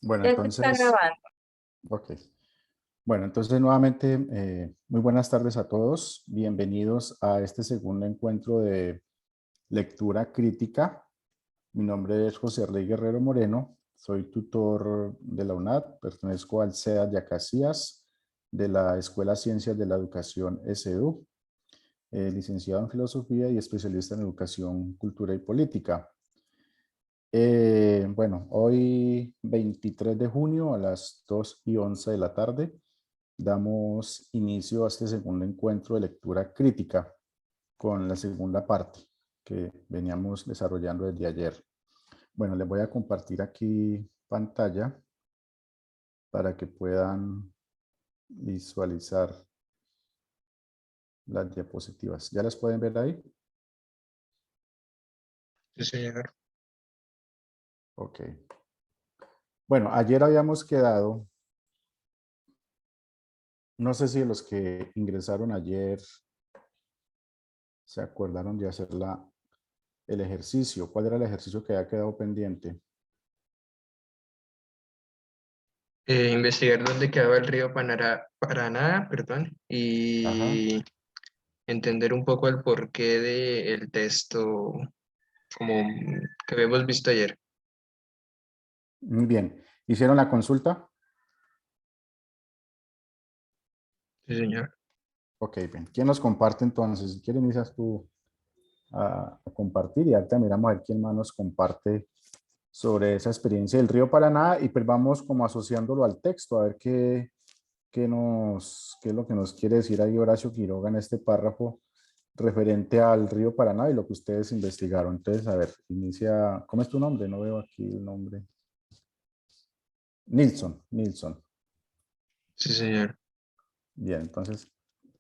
Bueno, Ya se está entonces, grabando. ok. Bueno, entonces nuevamente, muy buenas tardes a todos. Bienvenidos a este segundo encuentro de lectura crítica. Mi nombre es José Rey Guerrero Moreno. Soy tutor de la UNAD. Pertenezco al CEA Yacasías de la Escuela Ciencias de la Educación SEDU, licenciado en Filosofía y especialista en Educación, Cultura y Política. Bueno, hoy 23 de junio a las 2:11 de la tarde damos inicio a este segundo encuentro de lectura crítica con la segunda parte que veníamos desarrollando desde ayer. Bueno, les voy a compartir aquí pantalla para que puedan visualizar las diapositivas. ¿Ya las pueden ver ahí? Sí, señor. Ok. Bueno, ayer habíamos quedado, no sé si los que ingresaron ayer se acordaron de hacer el ejercicio. ¿Cuál era el ejercicio que había quedado pendiente? Investigar dónde quedaba el río Paraná, perdón, Ajá, y entender un poco el porqué del texto como que habíamos visto ayer. muy bien. ¿Hicieron la consulta? Sí, señor. Ok, bien. ¿Quién nos comparte entonces? Si quieren, inicias tú a compartir y ahorita miramos a ver quién más nos comparte sobre esa experiencia del río Paraná y pues vamos como asociándolo al texto, a ver qué es lo que nos quiere decir ahí Horacio Quiroga en este párrafo referente al río Paraná y lo que ustedes investigaron. Entonces, a ver, inicia, ¿cómo es tu nombre? No veo aquí el nombre. Nilsson. Sí, señor. Bien, entonces,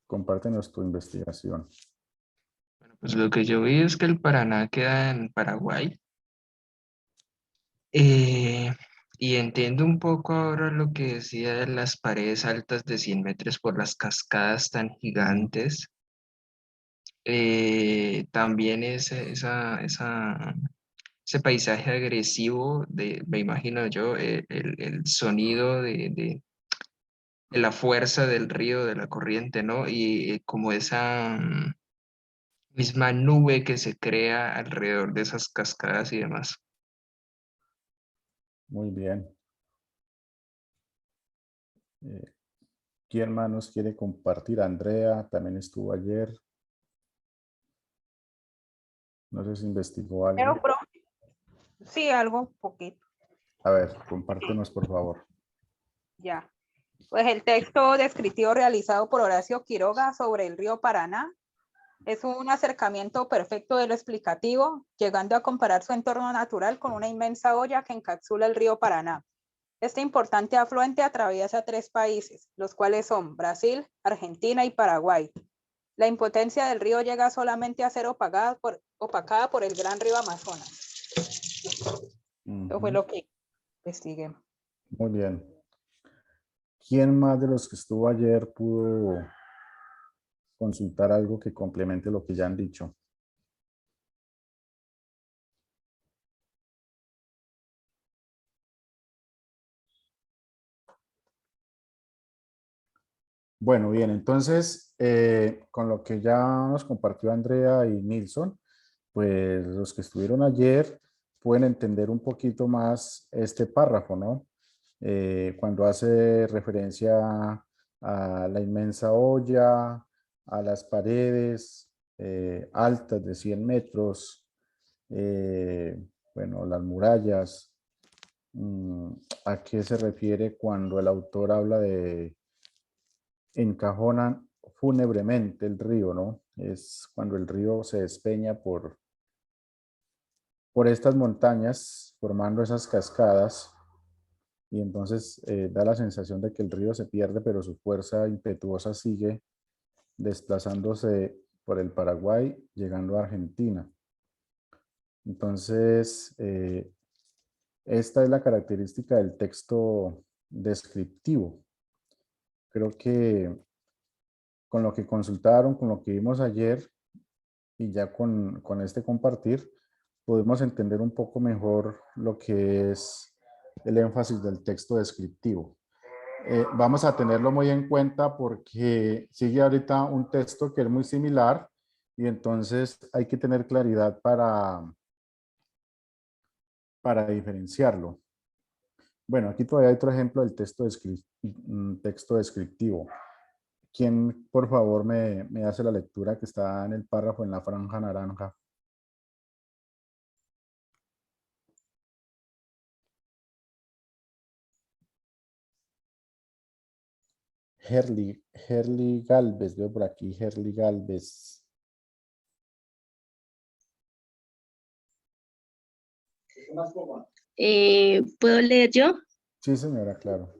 compártenos tu investigación. Bueno, pues lo que yo vi es que el Paraná queda en Paraguay. Eh, y entiendo un poco ahora lo que decía de las paredes altas de 100 metros por las cascadas tan gigantes. También ese paisaje agresivo me imagino yo, el sonido de la fuerza del río, de la corriente, ¿no? Y como esa misma nube que se crea alrededor de esas cascadas y demás. Muy bien. Eh, ¿Quién más nos quiere compartir? Andrea también estuvo ayer. No sé si investigó Pero, algo. sí, algo, poquito, A ver, compártenos, por favor. ya. Pues el texto descriptivo realizado por Horacio Quiroga sobre el río Paraná es un acercamiento perfecto de lo explicativo, llegando a comparar su entorno natural con una inmensa olla que encapsula el río Paraná. Este importante afluente atraviesa 3 países, los cuales son Brasil, Argentina y Paraguay. La impotencia del río llega solamente a ser opacada por el gran río Amazonas. Eso fue lo que investigué. Muy bien. ¿Quién más de los que estuvo ayer pudo consultar algo que complemente lo que ya han dicho? Bueno, bien, entonces, con lo que ya nos compartió Andrea y Nilsson, pues los que estuvieron ayer pueden entender un poquito más este párrafo, ¿no? Cuando hace referencia a la inmensa olla, a las paredes altas de 100 metros, eh, bueno, las murallas. ¿A qué se refiere cuando el autor habla de encajonan fúnebremente el río, ¿no? Es cuando el río se despeña por estas montañas, formando esas cascadas, y entonces da la sensación de que el río se pierde, pero su fuerza impetuosa sigue desplazándose por el Paraguay, llegando a Argentina. Entonces, esta es la característica del texto descriptivo. Creo que con lo que consultaron, con lo que vimos ayer y ya con este compartir, podemos entender un poco mejor lo que es el énfasis del texto descriptivo. Vamos a tenerlo muy en cuenta porque sigue ahorita un texto que es muy similar y entonces hay que tener claridad para diferenciarlo. Bueno, aquí todavía hay otro ejemplo del texto descriptivo. ¿Quién, por favor, me hace la lectura que está en el párrafo en la franja naranja? Herly Galvez, veo por aquí, Herly Galvez. ¿Puedo leer yo? Sí, señora, claro.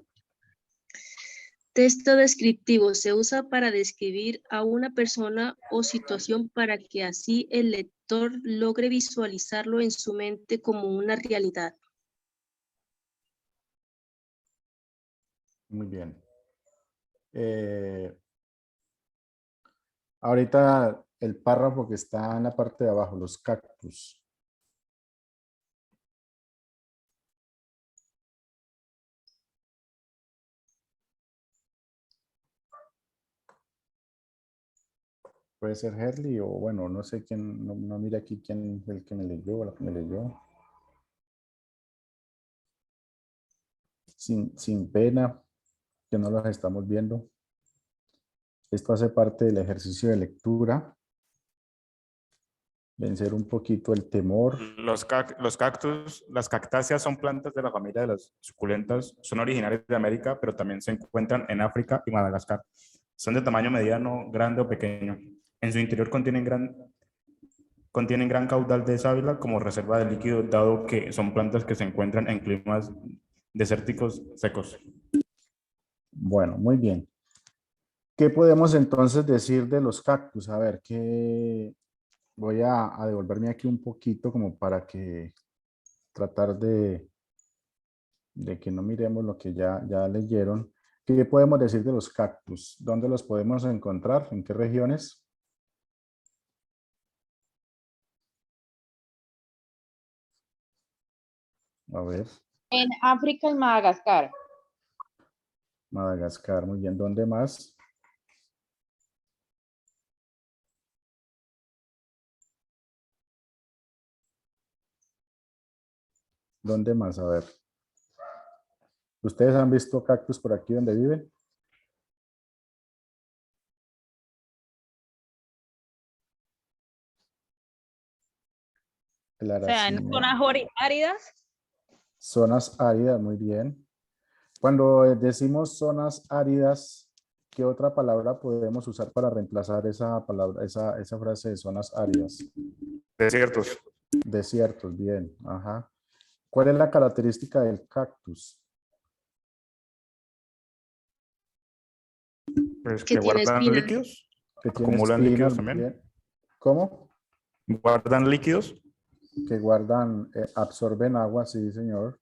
Texto descriptivo se usa para describir a una persona o situación para que así el lector logre visualizarlo en su mente como una realidad. Muy bien. Ahorita el párrafo que está en la parte de abajo, los cactus. Puede ser Herly o bueno, no sé quién, no mira aquí quién es el que me leyó o la que me leyó. Sin pena, que no los estamos viendo. Esto hace parte del ejercicio de lectura. Vencer un poquito el temor. Los cactus, las cactáceas son plantas de la familia de las suculentas. Son originarias de América, pero también se encuentran en África y Madagascar. Son de tamaño mediano, grande o pequeño. En su interior contienen gran caudal de sábila como reserva de líquido, dado que son plantas que se encuentran en climas desérticos secos. Bueno, muy bien. ¿Qué podemos entonces decir de los cactus? A ver, voy a devolverme aquí un poquito como para que tratar de que no miremos lo que ya leyeron. ¿Qué podemos decir de los cactus? ¿Dónde los podemos encontrar? ¿En qué regiones? A ver, En África y Madagascar. Madagascar, muy bien. ¿Dónde más? ¿Dónde más? A ver. ¿Ustedes han visto cactus por aquí donde viven? O sea, en zonas áridas. Zonas áridas, muy bien. Cuando decimos zonas áridas, ¿qué otra palabra podemos usar para reemplazar esa palabra, esa frase de zonas áridas? Desiertos. Desiertos, bien. Ajá. ¿Cuál es la característica del cactus? Pues Que que tiene guardan espinas. líquidos. Que tiene Acumulan espinas, líquidos muy también. bien. ¿Cómo? Guardan líquidos. Que guardan, absorben agua, sí, señor.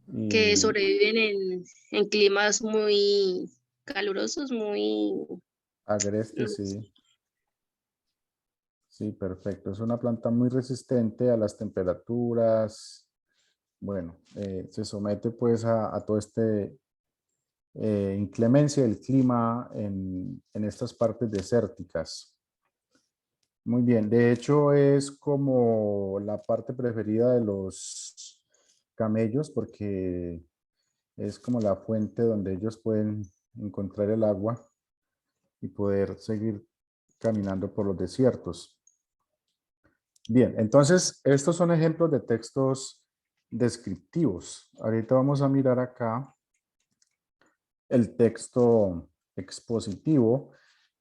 Que Y sobreviven en climas muy calurosos, muy... agreste, sí. Sí, perfecto. Es una planta muy resistente a las temperaturas. Bueno, se somete pues a todo este inclemencia del clima en estas partes desérticas. Muy bien, de hecho es como la parte preferida de los camellos porque es como la fuente donde ellos pueden encontrar el agua y poder seguir caminando por los desiertos. Bien, entonces estos son ejemplos de textos descriptivos. Ahorita vamos a mirar acá el texto expositivo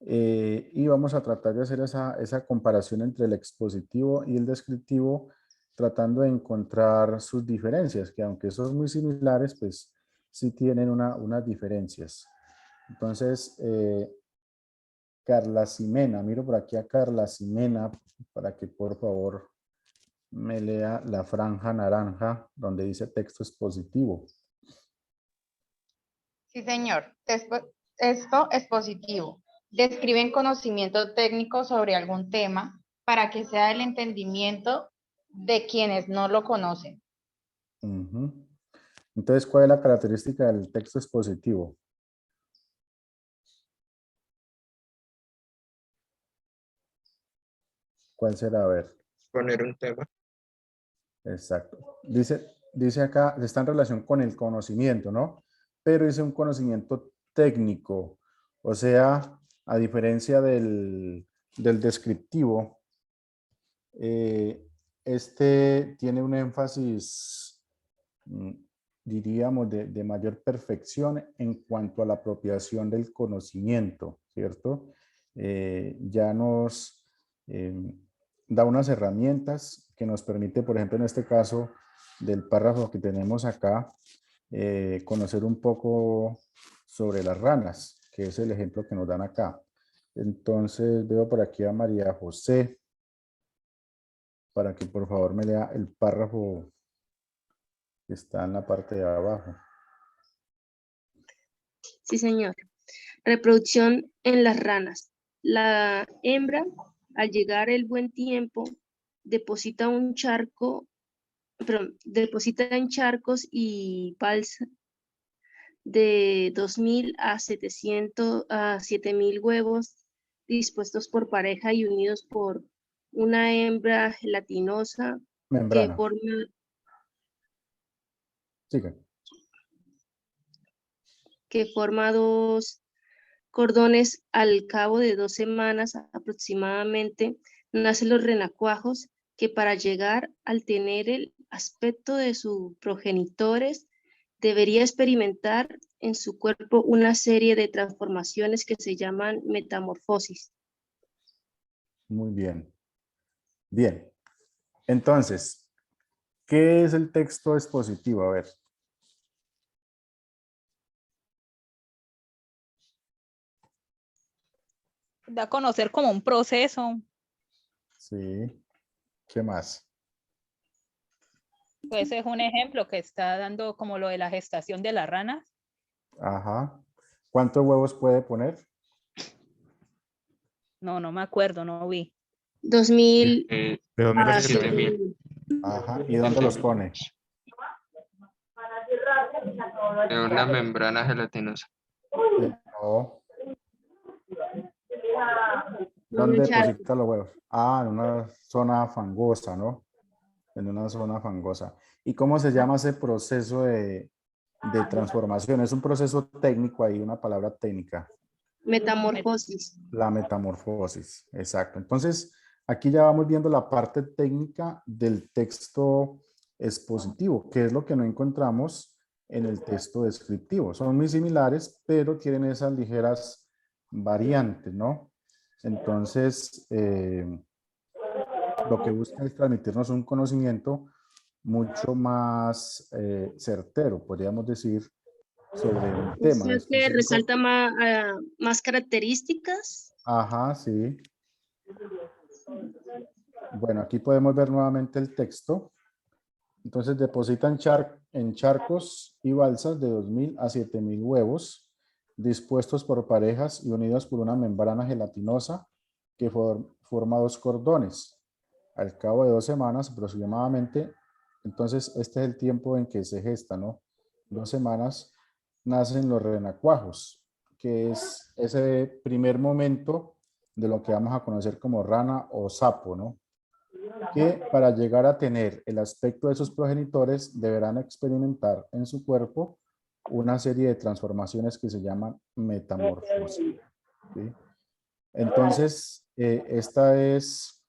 y vamos a tratar de hacer esa comparación entre el expositivo y el descriptivo, tratando de encontrar sus diferencias, que aunque son muy similares, pues sí tienen unas diferencias. Entonces, Carla Ximena, miro por aquí a Carla Ximena para que por favor me lea la franja naranja donde dice texto expositivo. Sí, señor. Texto expositivo. Describen conocimiento técnico sobre algún tema para que sea el entendimiento de quienes no lo conocen. Ujú. Entonces, ¿cuál es la característica del texto expositivo? ¿Cuál será? A ver. Poner un tema. Exacto. Dice acá, está en relación con el conocimiento, ¿no? Pero dice un conocimiento técnico. O sea, a diferencia del descriptivo, este tiene un énfasis, diríamos, de mayor perfección en cuanto a la apropiación del conocimiento, ¿cierto? Ya nos da unas herramientas que nos permite, por ejemplo, en este caso del párrafo que tenemos acá, conocer un poco sobre las ranas, que es el ejemplo que nos dan acá. Entonces veo por aquí a María José, para que por favor me lea el párrafo que está en la parte de abajo. Sí, señor. Reproducción en las ranas. La hembra, al llegar el buen tiempo, deposita en charcos y balsa de 2.000 a 7.000 huevos dispuestos por pareja y unidos por una hembra gelatinosa que Membrana. Sigue. forma 2 cordones. Al cabo de 2 semanas aproximadamente nacen los renacuajos, que para llegar al tener el aspecto de sus progenitores debería experimentar en su cuerpo una serie de transformaciones que se llaman metamorfosis. Muy bien. Bien. Entonces, ¿qué es el texto expositivo? A ver. Da a conocer como un proceso. Sí. ¿Qué más? Pues es un ejemplo que está dando como lo de la gestación de las ranas. Ajá. ¿Cuántos huevos puede poner? No, no me acuerdo, no vi. 2.000 De 2000 a a 7000. 7.000. Ajá. ¿Y dónde los pone? De una membrana gelatinosa. No. En un ¿Dónde charco. deposita los huevos? Ah, en una zona fangosa, ¿no? En una zona fangosa. ¿Y cómo se llama ese proceso de transformación? Es un proceso técnico ahí, una palabra técnica. Metamorfosis. La metamorfosis, exacto. Entonces, aquí ya vamos viendo la parte técnica del texto expositivo, que es lo que no encontramos en el texto descriptivo. Son muy similares, pero tienen esas ligeras variantes, ¿no? Entonces, lo que busca es transmitirnos un conocimiento mucho más certero, podríamos decir, sobre un O tema sea que específico. resalta más características. Ajá, sí. Bueno, aquí podemos ver nuevamente el texto. Entonces depositan en charcos y balsas de 2.000 a 7.000 huevos, dispuestos por parejas y unidos por una membrana gelatinosa que forma 2 cordones. Al cabo de 2 semanas aproximadamente, entonces este es el tiempo en que se gesta, ¿no? 2 semanas nacen los renacuajos, que es ese primer momento de lo que vamos a conocer como rana o sapo, ¿no? Que para llegar a tener el aspecto de sus progenitores deberán experimentar en su cuerpo una serie de transformaciones que se llaman metamorfosis. ¿Sí? Entonces, esta es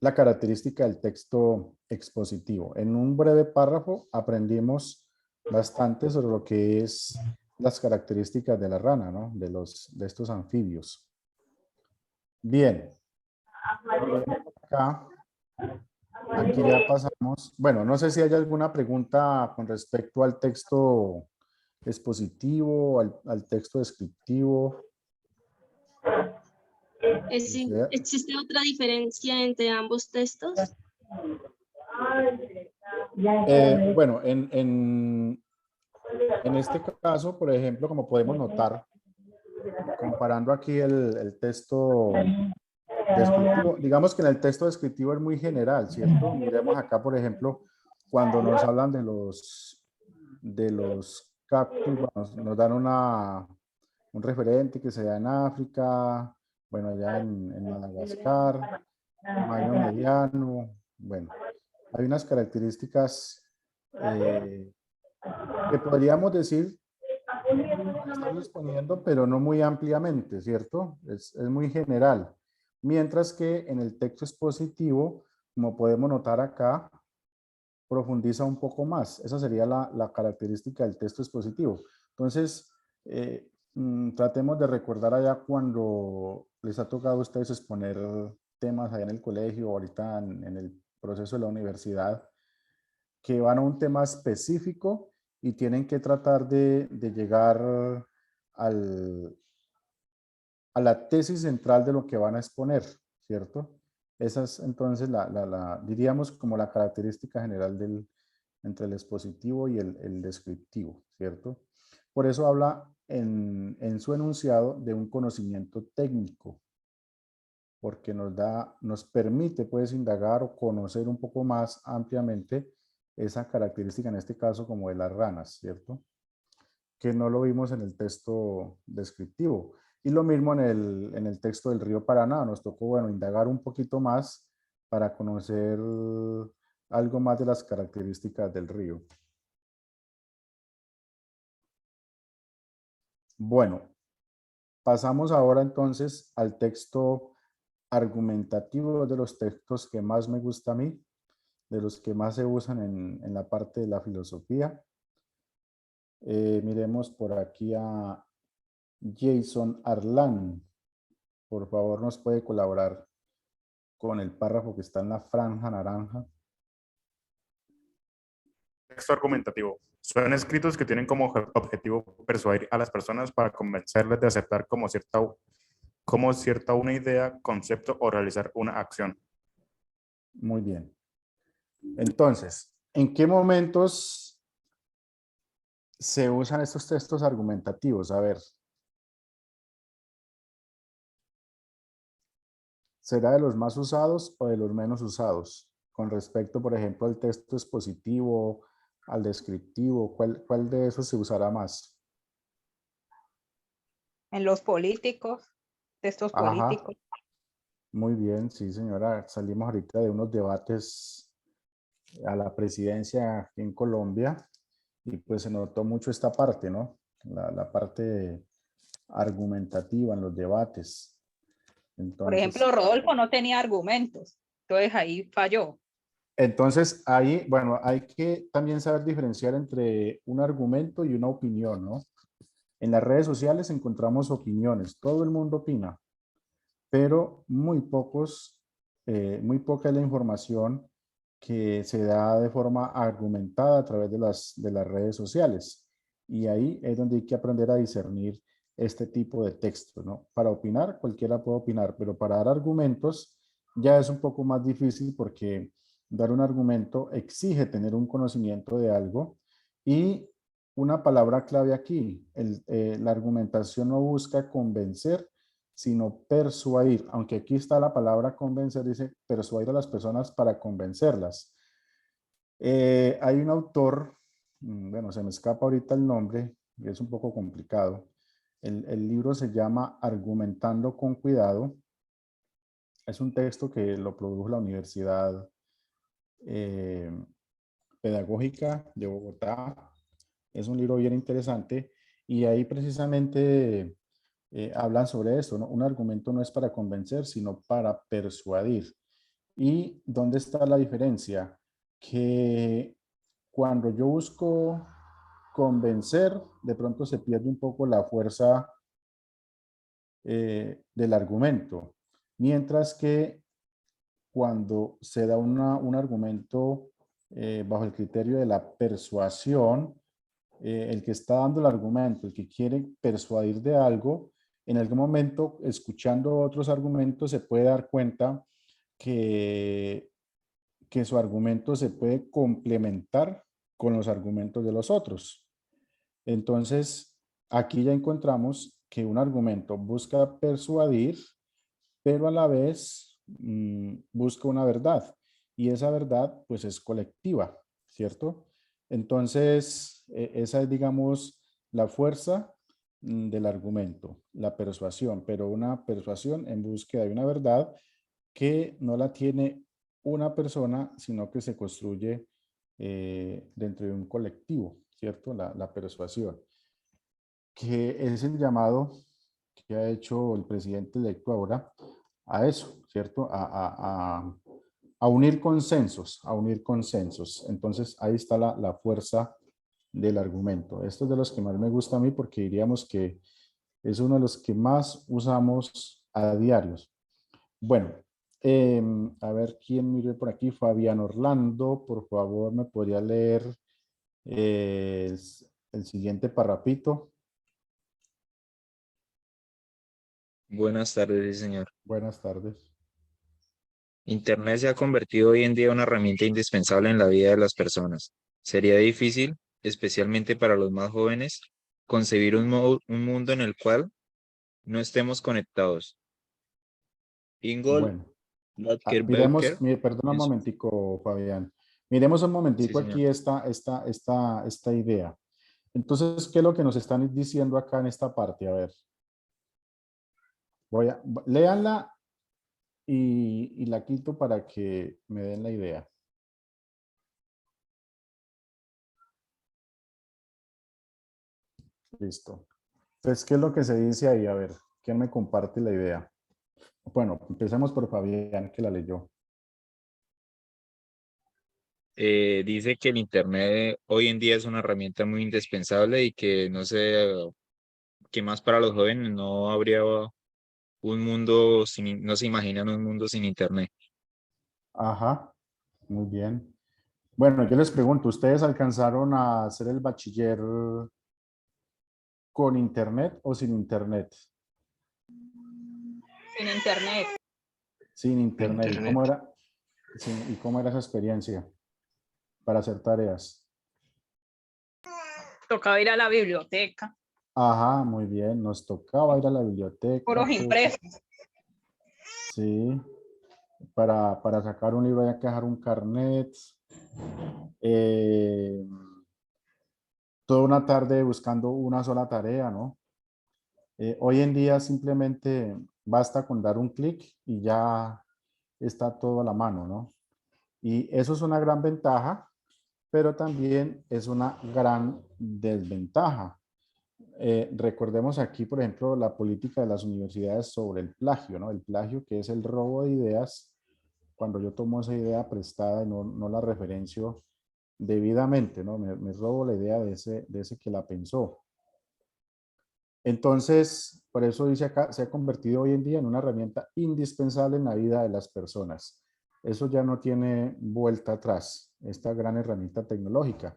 la característica del texto expositivo. En un breve párrafo aprendimos bastante sobre lo que es las características de la rana, ¿no? De estos anfibios. Bien. Acá, aquí ya pasamos. Bueno, no sé si hay alguna pregunta con respecto al texto expositivo, al texto descriptivo. ¿Existe otra diferencia entre ambos textos? Bueno, en este caso, por ejemplo, como podemos notar, comparando aquí el texto descriptivo, digamos que en el texto descriptivo es muy general, ¿cierto? Miremos acá, por ejemplo, cuando nos hablan de los cactus, bueno, nos dan un referente que se da en África, bueno, allá en Madagascar, tamaño mediano, bueno, hay unas características que podríamos decir, estamos exponiendo, pero no muy ampliamente, ¿cierto? Es muy general. Mientras que en el texto expositivo, como podemos notar acá, profundiza un poco más. Esa sería la característica del texto expositivo. Entonces, tratemos de recordar allá cuando les ha tocado a ustedes exponer temas allá en el colegio, ahorita en el proceso de la universidad, que van a un tema específico y tienen que tratar de llegar a la tesis central de lo que van a exponer, ¿cierto? Esa es entonces diríamos como la característica general entre el expositivo y el descriptivo, ¿cierto? Por eso habla en su enunciado de un conocimiento técnico, porque nos permite pues indagar o conocer un poco más ampliamente esa característica, en este caso como de las ranas, ¿cierto? Que no lo vimos en el texto descriptivo. Y lo mismo en el texto del río Paraná, nos tocó, bueno, indagar un poquito más para conocer algo más de las características del río. Bueno, pasamos ahora entonces al texto argumentativo, de los textos que más me gusta a mí, de los que más se usan en la parte de la filosofía. Miremos por aquí a Jason Arlan. Por favor, nos puede colaborar con el párrafo que está en la franja naranja. Texto argumentativo. Son escritos que tienen como objetivo persuadir a las personas para convencerles de aceptar como cierta una idea, concepto o realizar una acción. Muy bien. Entonces, ¿en qué momentos se usan estos textos argumentativos? A ver. ¿Será de los más usados o de los menos usados? Con respecto, por ejemplo, al texto expositivo, al descriptivo, ¿cuál de esos se usará más? En los políticos, textos Ajá, políticos. muy bien, sí, señora. Salimos ahorita de unos debates a la presidencia aquí en Colombia y pues se notó mucho esta parte, ¿no? La parte argumentativa en los debates. Por Entonces, ejemplo, Rodolfo no tenía argumentos, entonces ahí falló. ahí, bueno, hay que también saber diferenciar entre un argumento y una opinión, ¿no? En las redes sociales encontramos opiniones, todo el mundo opina, pero muy poca es la información que se da de forma argumentada a través de las redes sociales. Y ahí es donde hay que aprender a discernir este tipo de textos, ¿no? Para opinar, cualquiera puede opinar, pero para dar argumentos ya es un poco más difícil porque dar un argumento exige tener un conocimiento de algo y una palabra clave aquí, la argumentación no busca convencer, sino persuadir, aunque aquí está la palabra convencer, dice persuadir a las personas para convencerlas. Hay un autor, bueno, se me escapa ahorita el nombre, es un poco complicado. El libro se llama Argumentando con Cuidado. Es un texto que lo produjo la Universidad Pedagógica de Bogotá. Es un libro bien interesante y ahí precisamente hablan sobre esto, ¿no? Un argumento no es para convencer, sino para persuadir. ¿Y dónde está la diferencia? Que cuando yo busco convencer, de pronto se pierde un poco la fuerza del argumento. Mientras que cuando se da un argumento bajo el criterio de la persuasión, el que está dando el argumento, el que quiere persuadir de algo, en algún momento, escuchando otros argumentos, se puede dar cuenta que, que su argumento se puede complementar con los argumentos de los otros. Entonces, aquí ya encontramos que un argumento busca persuadir, pero a la vez busca una verdad. Y esa verdad, pues, es colectiva, ¿cierto? Entonces, esa es, digamos, la fuerza del argumento, la persuasión, pero una persuasión en búsqueda de una verdad que no la tiene una persona, sino que se construye dentro de un colectivo, ¿cierto? La persuasión, que es el llamado que ha hecho el presidente electo ahora a eso, ¿cierto? A unir consensos, a unir consensos. Entonces, ahí está la fuerza del argumento. Esto es de los que más me gusta a mí porque diríamos que es uno de los que más usamos a diarios. Bueno, a ver quién miró por aquí. Fabián Orlando, por favor, me podría leer el siguiente parrafito. Buenas tardes, sí, señor. Buenas tardes. Internet se ha convertido hoy en día en una herramienta indispensable en la vida de las personas. Sería difícil, especialmente para los más jóvenes, concebir un mundo en el cual no estemos conectados. Ingol Bueno, Latker-Belker, perdona un en su- momentico, Fabián. Miremos un sí, momentico señor. aquí esta idea. Entonces, ¿qué es lo que nos están diciendo acá en esta parte? A ver, léanla y la quito para que me den la idea. Listo. Entonces, ¿qué es lo que se dice ahí? A ver, ¿quién me comparte la idea? Bueno, empecemos por Fabián, que la leyó. Dice que el Internet hoy en día es una herramienta muy indispensable y que no sé, que más para los jóvenes no habría un mundo sin, no se imaginan un mundo sin Internet. Ajá, muy bien. Bueno, yo les pregunto, ¿ustedes alcanzaron a hacer el bachiller con internet o sin internet? Sin internet. Sin internet. ¿Y cómo Internet. era? ¿Y cómo era esa experiencia para hacer tareas? Tocaba ir a la biblioteca. Ajá, muy bien. Nos tocaba ir a la biblioteca, Puros impresos. sí. Para sacar un libro había que dejar un carnet. Eh, toda una tarde buscando una sola tarea, ¿no? Hoy en día simplemente basta con dar un clic y ya está todo a la mano, ¿no? Y eso es una gran ventaja, pero también es una gran desventaja. Recordemos aquí, por ejemplo, la política de las universidades sobre el plagio, ¿no? El plagio, que es el robo de ideas, cuando yo tomo esa idea prestada y no la referencio debidamente, ¿no? Me robo la idea de ese que la pensó. Entonces, por eso dice acá, se ha convertido hoy en día en una herramienta indispensable en la vida de las personas. Eso ya no tiene vuelta atrás, esta gran herramienta tecnológica.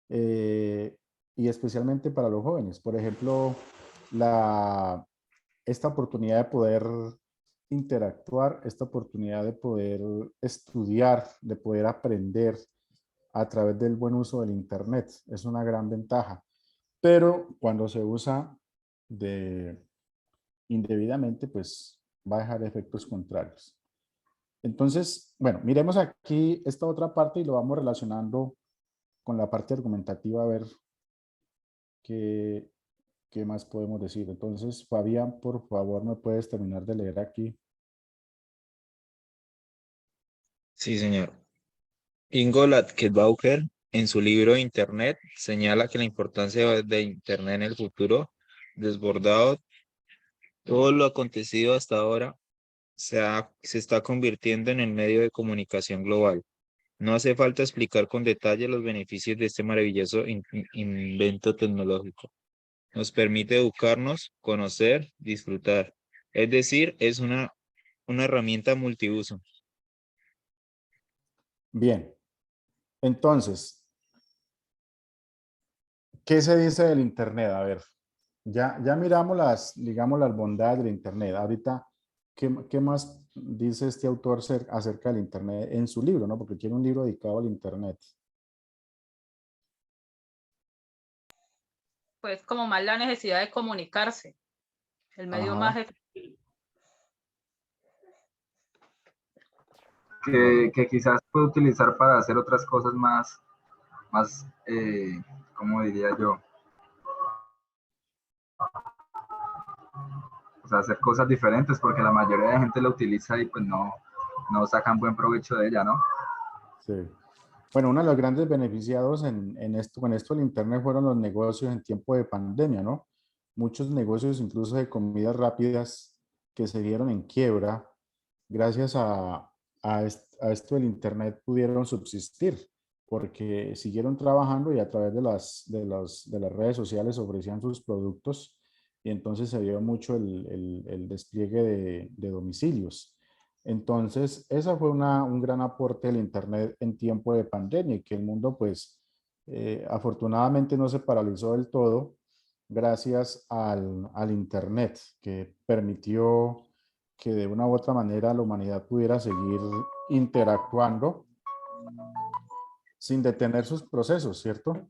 Eh, y especialmente para los jóvenes. Por ejemplo, esta oportunidad de poder interactuar, esta oportunidad de poder estudiar, de poder aprender a través del buen uso del Internet, es una gran ventaja. Pero cuando se usa indebidamente, pues va a dejar efectos contrarios. Entonces, bueno, miremos aquí esta otra parte y lo vamos relacionando con la parte argumentativa a ver qué, qué más podemos decir. Entonces, Fabián, por favor, ¿me puedes terminar de leer aquí? Sí, señor. Ingo Latker-Bauker, en su libro Internet, señala que la importancia de Internet en el futuro, desbordado todo lo acontecido hasta ahora, se está convirtiendo en el medio de comunicación global. No hace falta explicar con detalle los beneficios de este maravilloso invento tecnológico. Nos permite educarnos, conocer, disfrutar. Es decir, es una herramienta multiuso. Bien, entonces, ¿qué se dice del Internet? A ver, ya miramos digamos, las bondades del Internet. Ahorita, ¿qué más dice este autor acerca del Internet en su libro, ¿no? Porque tiene un libro dedicado al Internet. Pues como más la necesidad de comunicarse. El medio más Ajá, efectivo. bueno, que quizás puede utilizar para hacer otras cosas más, más, ¿cómo diría yo? O sea, hacer cosas diferentes, porque la mayoría de gente la utiliza y pues no sacan buen provecho de ella, ¿no? Sí. Bueno, uno de los grandes beneficiados en esto, con esto del Internet fueron los negocios en tiempo de pandemia, ¿no? Muchos negocios, incluso de comidas rápidas, que se dieron en quiebra, gracias a esto del Internet pudieron subsistir, porque siguieron trabajando y a través de las redes sociales ofrecían sus productos y entonces se dio mucho el despliegue de domicilios. Entonces, esa fue un gran aporte del Internet en tiempo de pandemia y que el mundo, pues, afortunadamente no se paralizó del todo gracias al Internet, que permitió que de una u otra manera la humanidad pudiera seguir interactuando sin detener sus procesos, ¿cierto?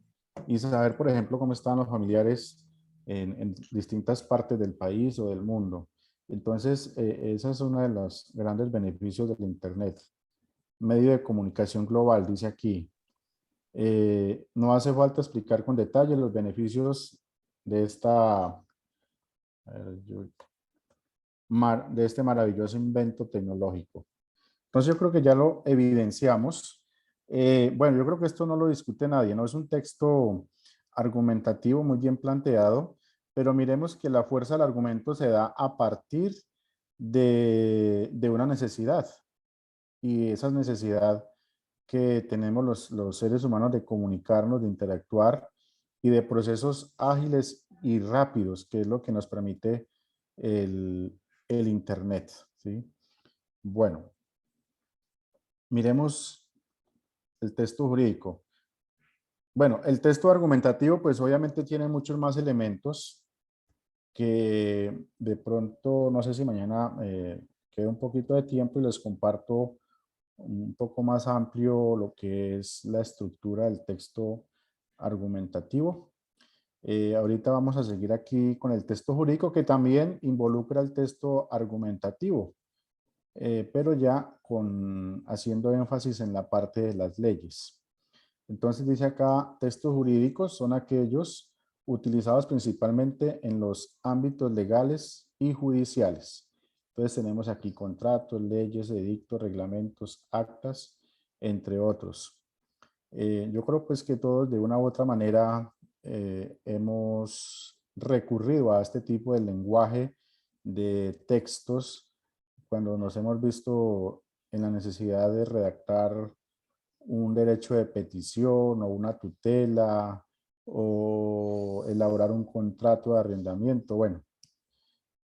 Y saber, por ejemplo, cómo están los familiares en distintas partes del país o del mundo. Entonces, esa es uno de los grandes beneficios del Internet. Medio de comunicación global, dice aquí. No hace falta explicar con detalle los beneficios de de este maravilloso invento tecnológico. Entonces yo creo que ya lo evidenciamos. Bueno, yo creo que esto no lo discute nadie, ¿no? Es un texto argumentativo muy bien planteado, pero miremos que la fuerza del argumento se da a partir de una necesidad. Y esa necesidad que tenemos los seres humanos de comunicarnos, de interactuar y de procesos ágiles y rápidos, que es lo que nos permite el Internet, ¿sí? Bueno, miremos el texto jurídico. Bueno, el texto argumentativo, pues obviamente tiene muchos más elementos que de pronto, no sé si mañana queda un poquito de tiempo y les comparto un poco más amplio lo que es la estructura del texto argumentativo. Ahorita vamos a seguir aquí con el texto jurídico que también involucra el texto argumentativo, pero ya haciendo énfasis en la parte de las leyes. Entonces dice acá, textos jurídicos son aquellos utilizados principalmente en los ámbitos legales y judiciales. Entonces tenemos aquí contratos, leyes, edictos, reglamentos, actas, entre otros. Yo creo pues que todos de una u otra manera hemos recurrido a este tipo de lenguaje de textos cuando nos hemos visto en la necesidad de redactar un derecho de petición o una tutela o elaborar un contrato de arrendamiento. Bueno,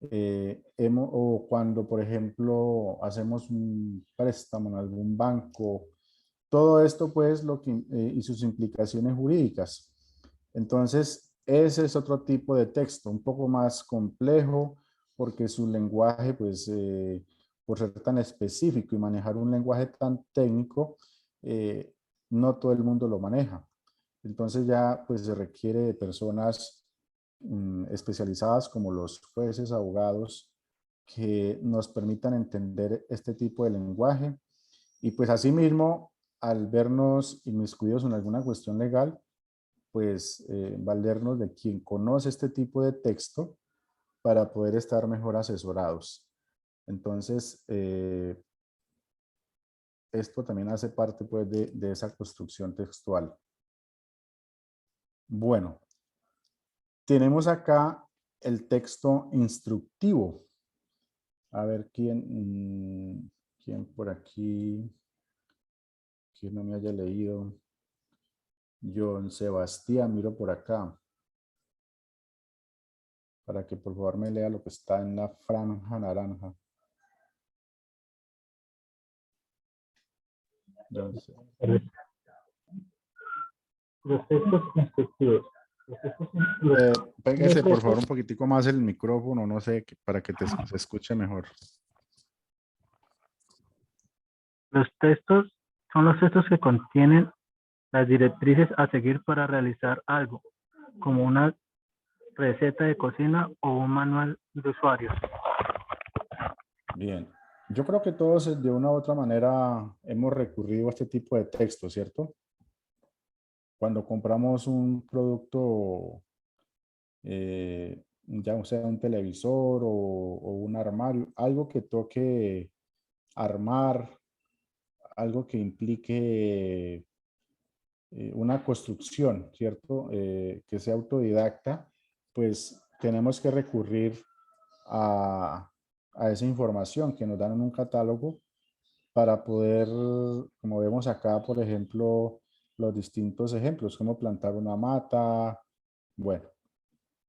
o cuando, por ejemplo, hacemos un préstamo en algún banco, todo esto pues y sus implicaciones jurídicas. Entonces, ese es otro tipo de texto, un poco más complejo, porque su lenguaje, pues, por ser tan específico y manejar un lenguaje tan técnico, no todo el mundo lo maneja. Entonces ya, pues, se requiere de personas especializadas como los jueces, abogados, que nos permitan entender este tipo de lenguaje. Y pues asimismo, al vernos inmiscuidos en alguna cuestión legal, pues valernos de quien conoce este tipo de texto para poder estar mejor asesorados. Entonces, esto también hace parte pues de esa construcción textual. Bueno, tenemos acá el texto instructivo. A ver quién por aquí, quién no me haya leído. John Sebastián, miro por acá. Para que por favor me lea lo que está en la franja naranja. Entonces, los textos instructivos. pégase por favor un poquitico más el micrófono, no sé, para que se escuche mejor. Los textos son los textos que contienen las directrices a seguir para realizar algo, como una receta de cocina o un manual de usuario. Bien. Yo creo que todos de una u otra manera hemos recurrido a este tipo de texto, ¿cierto? cuando compramos un producto, ya sea un televisor o un armario, algo que toque armar, algo que implique una construcción, ¿cierto? Que sea autodidacta, pues tenemos que recurrir a esa información que nos dan en un catálogo para poder, como vemos acá, por ejemplo, los distintos ejemplos, cómo plantar una mata. Bueno,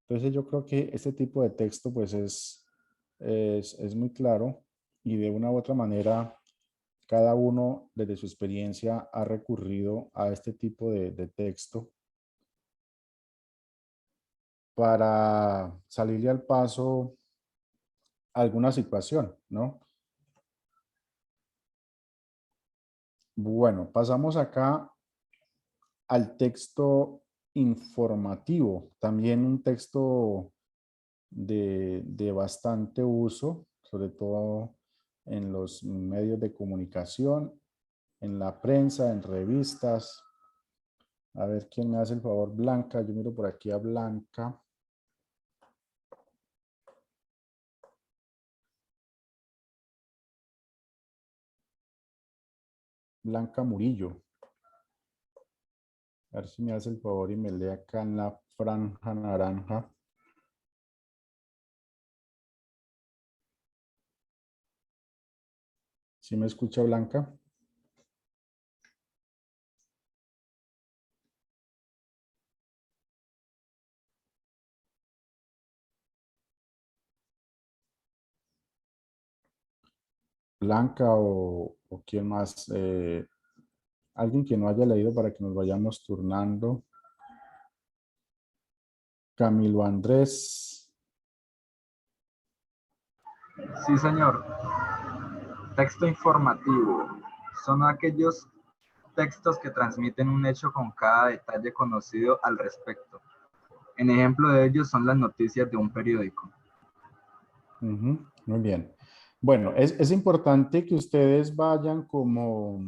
entonces yo creo que este tipo de texto pues es muy claro y de una u otra manera cada uno desde su experiencia ha recurrido a este tipo de texto para salirle al paso a alguna situación, ¿no? Bueno, pasamos acá al texto informativo, también un texto de bastante uso, sobre todo en los medios de comunicación, en la prensa, en revistas. A ver quién me hace el favor, Blanca. Yo miro por aquí a Blanca. Blanca Murillo. A ver si me hace el favor y me lee acá en la franja naranja. ¿Sí me escucha, Blanca? Blanca o quién más. Alguien que no haya leído para que nos vayamos turnando. Camilo Andrés. Sí, señor. Texto informativo. Son aquellos textos que transmiten un hecho con cada detalle conocido al respecto. En ejemplo de ellos son las noticias de un periódico. Muy bien. Bueno, es importante que ustedes vayan como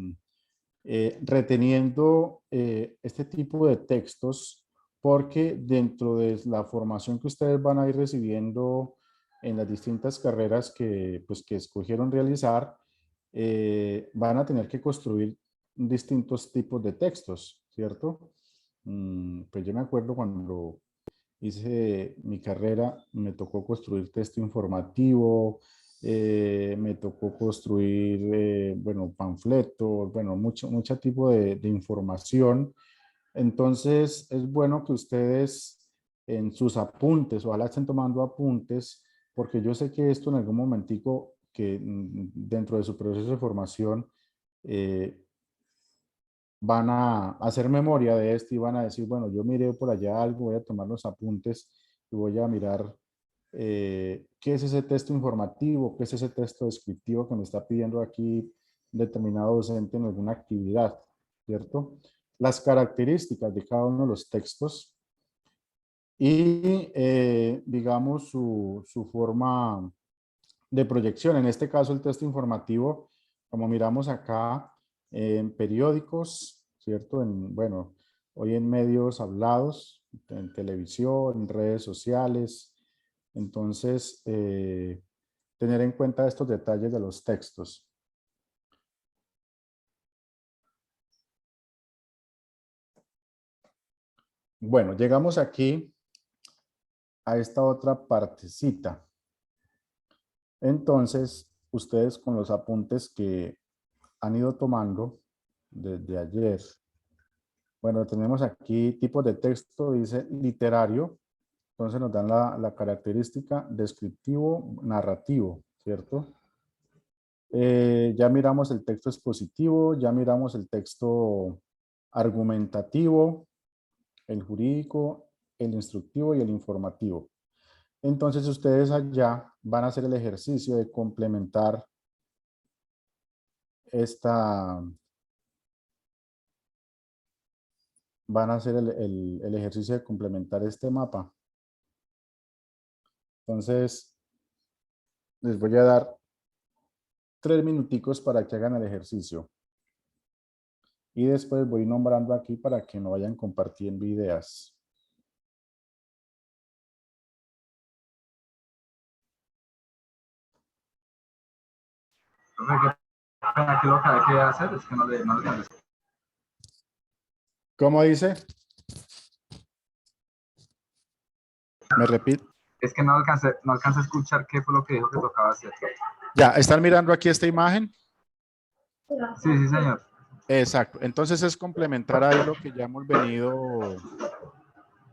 reteniendo este tipo de textos porque dentro de la formación que ustedes van a ir recibiendo en las distintas carreras pues, que escogieron realizar, van a tener que construir distintos tipos de textos, ¿cierto? Pues yo me acuerdo cuando hice mi carrera, me tocó construir texto informativo, me tocó construir, bueno, panfletos, bueno, mucho tipo de información. Entonces, es bueno que ustedes en sus apuntes, ojalá estén tomando apuntes, porque yo sé que esto en algún momentico que dentro de su proceso de formación van a hacer memoria de esto y van a decir, bueno, yo miré por allá algo, voy a tomar los apuntes y voy a mirar qué es ese texto informativo, qué es ese texto descriptivo que me está pidiendo aquí determinado docente en alguna actividad, ¿cierto? Las características de cada uno de los textos y, digamos, su forma de proyección. En este caso, el texto informativo, como miramos acá, en periódicos, ¿cierto? Bueno, hoy en medios hablados, en televisión, en redes sociales. Entonces, tener en cuenta estos detalles de los textos. Bueno, llegamos aquí a esta otra partecita. Entonces, ustedes con los apuntes que han ido tomando desde ayer, bueno, tenemos aquí tipos de texto, dice literario, entonces nos dan la característica descriptivo, narrativo, ¿cierto? Ya miramos el texto expositivo, ya miramos el texto argumentativo, el jurídico, el instructivo y el informativo. Entonces ustedes allá van a hacer el ejercicio de complementar van a hacer el ejercicio de complementar este mapa. Entonces, les voy a dar 3 minuticos para que hagan el ejercicio. y después voy nombrando aquí para que no vayan compartiendo ideas. Profe, qué pena, ¿qué es lo que hay que hacer? Es que no le alcancé. ¿Cómo dice? ¿Me repite? Es que no alcancé a escuchar qué fue lo que dijo que tocaba hacer. Ya, ¿están mirando aquí esta imagen? Sí, sí, señor. Exacto. Entonces es complementar ahí lo que ya hemos venido,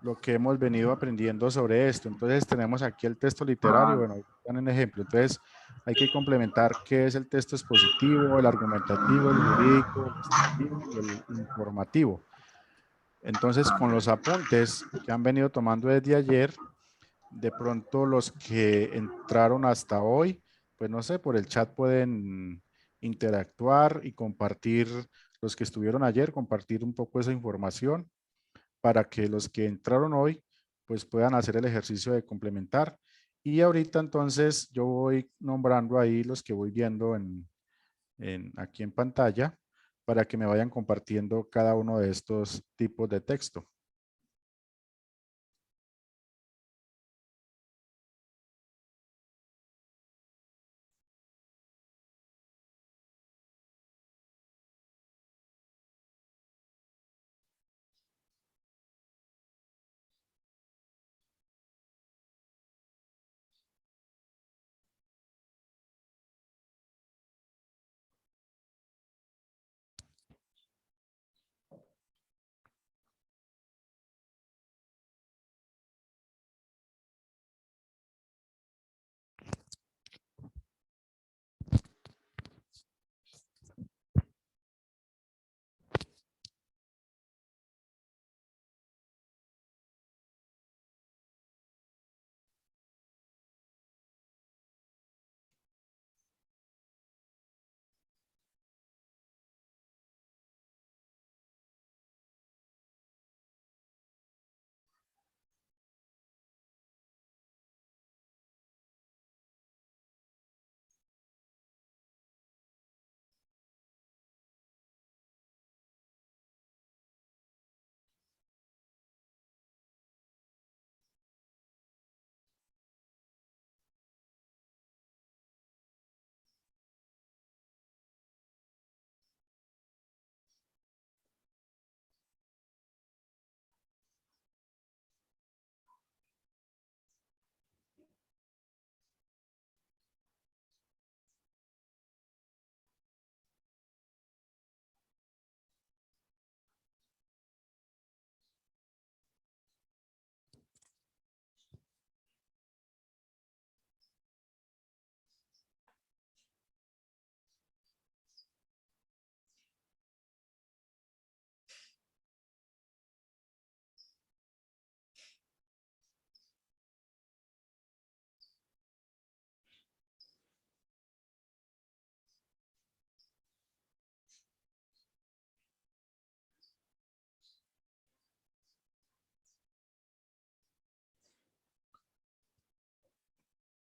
lo que hemos venido aprendiendo sobre esto. Entonces tenemos aquí el texto literario, bueno, ahí están en ejemplo. Entonces hay que complementar qué es el texto expositivo, el argumentativo, el jurídico, el descriptivo y el informativo. Entonces con los apuntes que han venido tomando desde ayer, de pronto los que entraron hasta hoy, pues no sé, por el chat pueden interactuar y compartir, los que estuvieron ayer, compartir un poco esa información para que los que entraron hoy pues puedan hacer el ejercicio de complementar. Y ahorita entonces yo voy nombrando ahí los que voy viendo aquí en pantalla para que me vayan compartiendo cada uno de estos tipos de texto.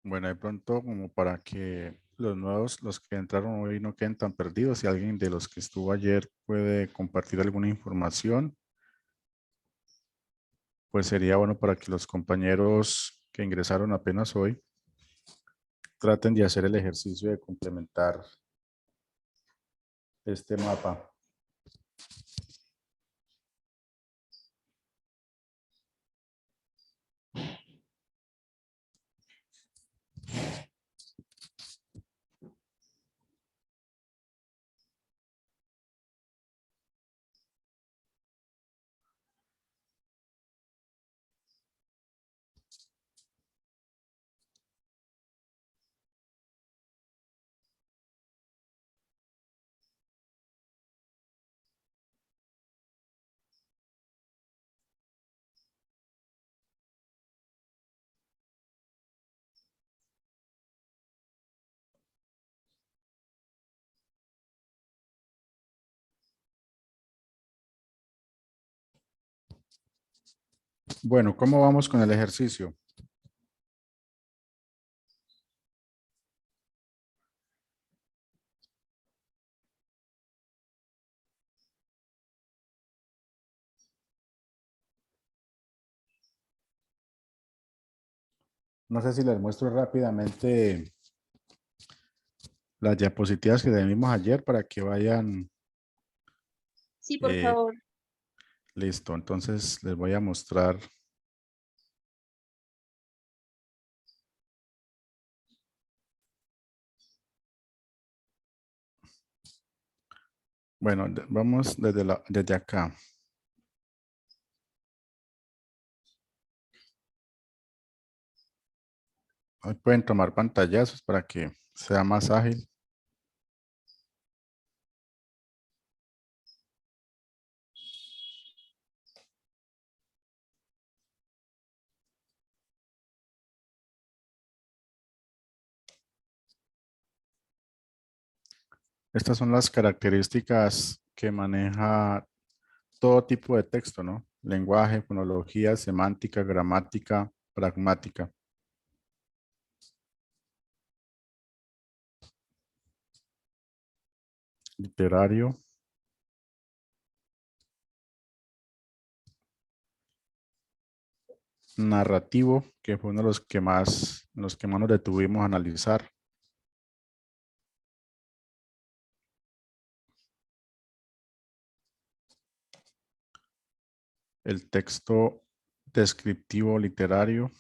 Bueno, de pronto como para que los nuevos, los que entraron hoy no queden tan perdidos, si alguien de los que estuvo ayer puede compartir alguna información, pues sería bueno para que los compañeros que ingresaron apenas hoy traten de hacer el ejercicio de complementar este mapa. Bueno, ¿cómo vamos con el ejercicio? No sé si les muestro rápidamente las diapositivas que vimos ayer para que vayan. Sí, por eh, favor. Listo, entonces les voy a mostrar. Bueno, vamos desde acá. Ahí pueden tomar pantallazos para que sea más ágil. Estas son las características que maneja todo tipo de texto, ¿no? Lenguaje, fonología, semántica, gramática, pragmática. Literario. Narrativo, que fue uno de los que más nos detuvimos a analizar. El texto descriptivo literario.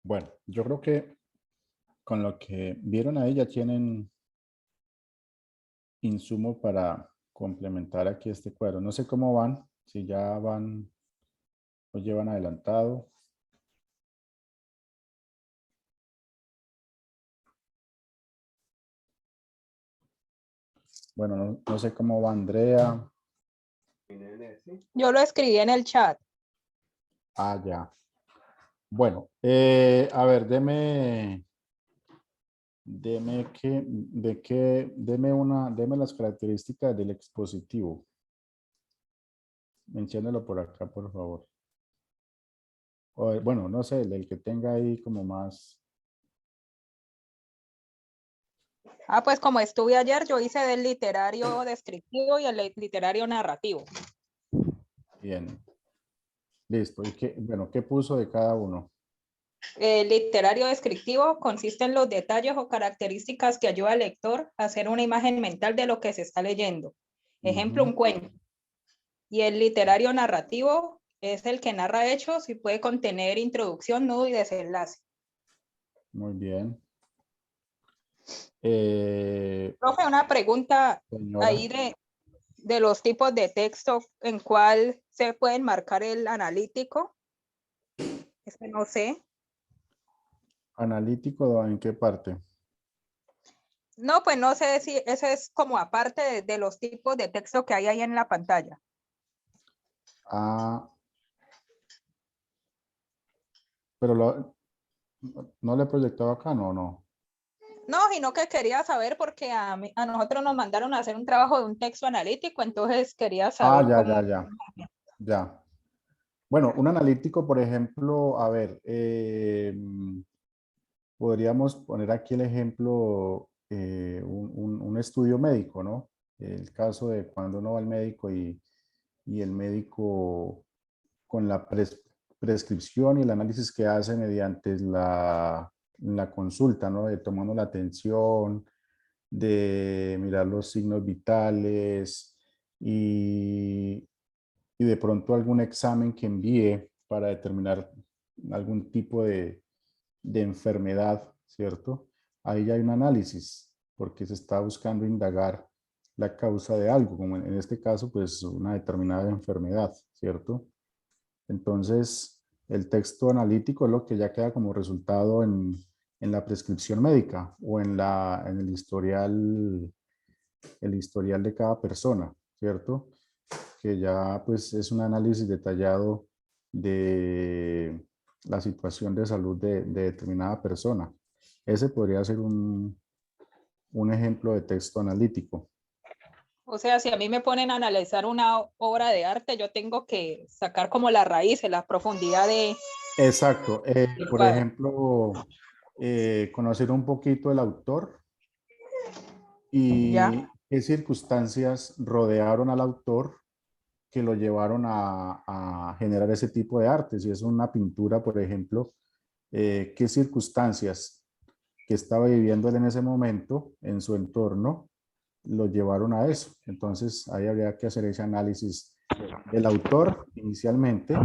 Bueno, yo creo que con lo que vieron ahí ya tienen insumo para complementar aquí este cuadro. No sé cómo van, si ya van o llevan adelantado. Bueno, no sé cómo va Andrea. Yo lo escribí en el chat. Ah, ya. Bueno, a ver, deme las características del expositivo. Menciónelo por acá, por favor. O, bueno, no sé, el que tenga ahí como más. Ah, pues como estuve ayer, yo hice del literario descriptivo y el literario narrativo. Bien. Listo. ¿Y qué, bueno, qué puso de cada uno? El literario descriptivo consiste en los detalles o características que ayuda al lector a hacer una imagen mental de lo que se está leyendo. Ejemplo, un cuento. Y el literario narrativo es el que narra hechos y puede contener introducción, nudo y desenlace. Muy bien. Profe, una pregunta Señora. ahí de los tipos de texto, ¿en cuál se puede marcar el analítico? Es que no sé. ¿Analítico en qué parte? No, pues no sé si eso es como aparte de los tipos de texto que hay ahí en la pantalla. Ah, pero no le he proyectado acá, no. No, sino que quería saber porque a nosotros nos mandaron a hacer un trabajo de un texto analítico, entonces quería saber Ah, ya, cómo. ya. Bueno, un analítico, por ejemplo, a ver, podríamos poner aquí el ejemplo, un estudio médico, ¿no? El caso de cuando uno va al médico y el médico con la prescripción y el análisis que hace mediante la consulta, ¿no? De tomando la atención, de mirar los signos vitales y de pronto algún examen que envíe para determinar algún tipo de enfermedad, ¿cierto? Ahí ya hay un análisis, porque se está buscando indagar la causa de algo, como en este caso, pues una determinada enfermedad, ¿cierto? Entonces, el texto analítico es lo que ya queda como resultado en la prescripción médica o en el historial de cada persona, ¿cierto? Que ya pues es un análisis detallado de la situación de salud de determinada persona. Ese podría ser un ejemplo de texto analítico. O sea, si a mí me ponen a analizar una obra de arte, yo tengo que sacar como la raíz, la profundidad de. Exacto. Del Por cuadro. ejemplo, conocer un poquito el autor Ya. y qué circunstancias rodearon al autor que lo llevaron a generar ese tipo de arte. Si es una pintura, por ejemplo, qué circunstancias que estaba viviendo él en ese momento en su entorno lo llevaron a eso. Entonces ahí habría que hacer ese análisis del autor inicialmente,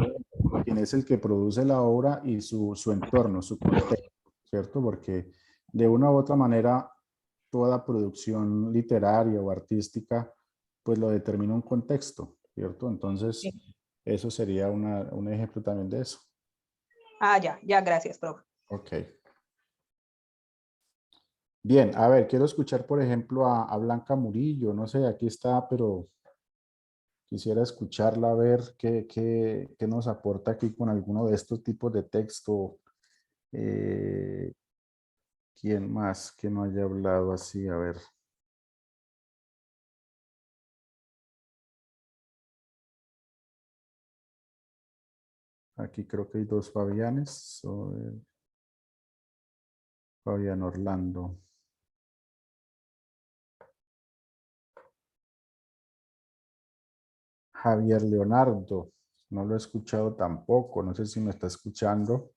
quien es el que produce la obra y su entorno, su contexto, ¿cierto? Porque de una u otra manera toda producción literaria o artística pues lo determina un contexto, ¿cierto? Entonces eso sería un ejemplo también de eso. Ah, ya, gracias, profe. Ok. Bien, a ver, quiero escuchar, por ejemplo, a Blanca Murillo. No sé, aquí está, pero quisiera escucharla a ver qué nos aporta aquí con alguno de estos tipos de texto. Eh, ¿Quién más que no haya hablado así? A ver. Aquí creo que hay dos Fabianes. Fabián Orlando. Javier Leonardo. No lo he escuchado tampoco. No sé si me está escuchando.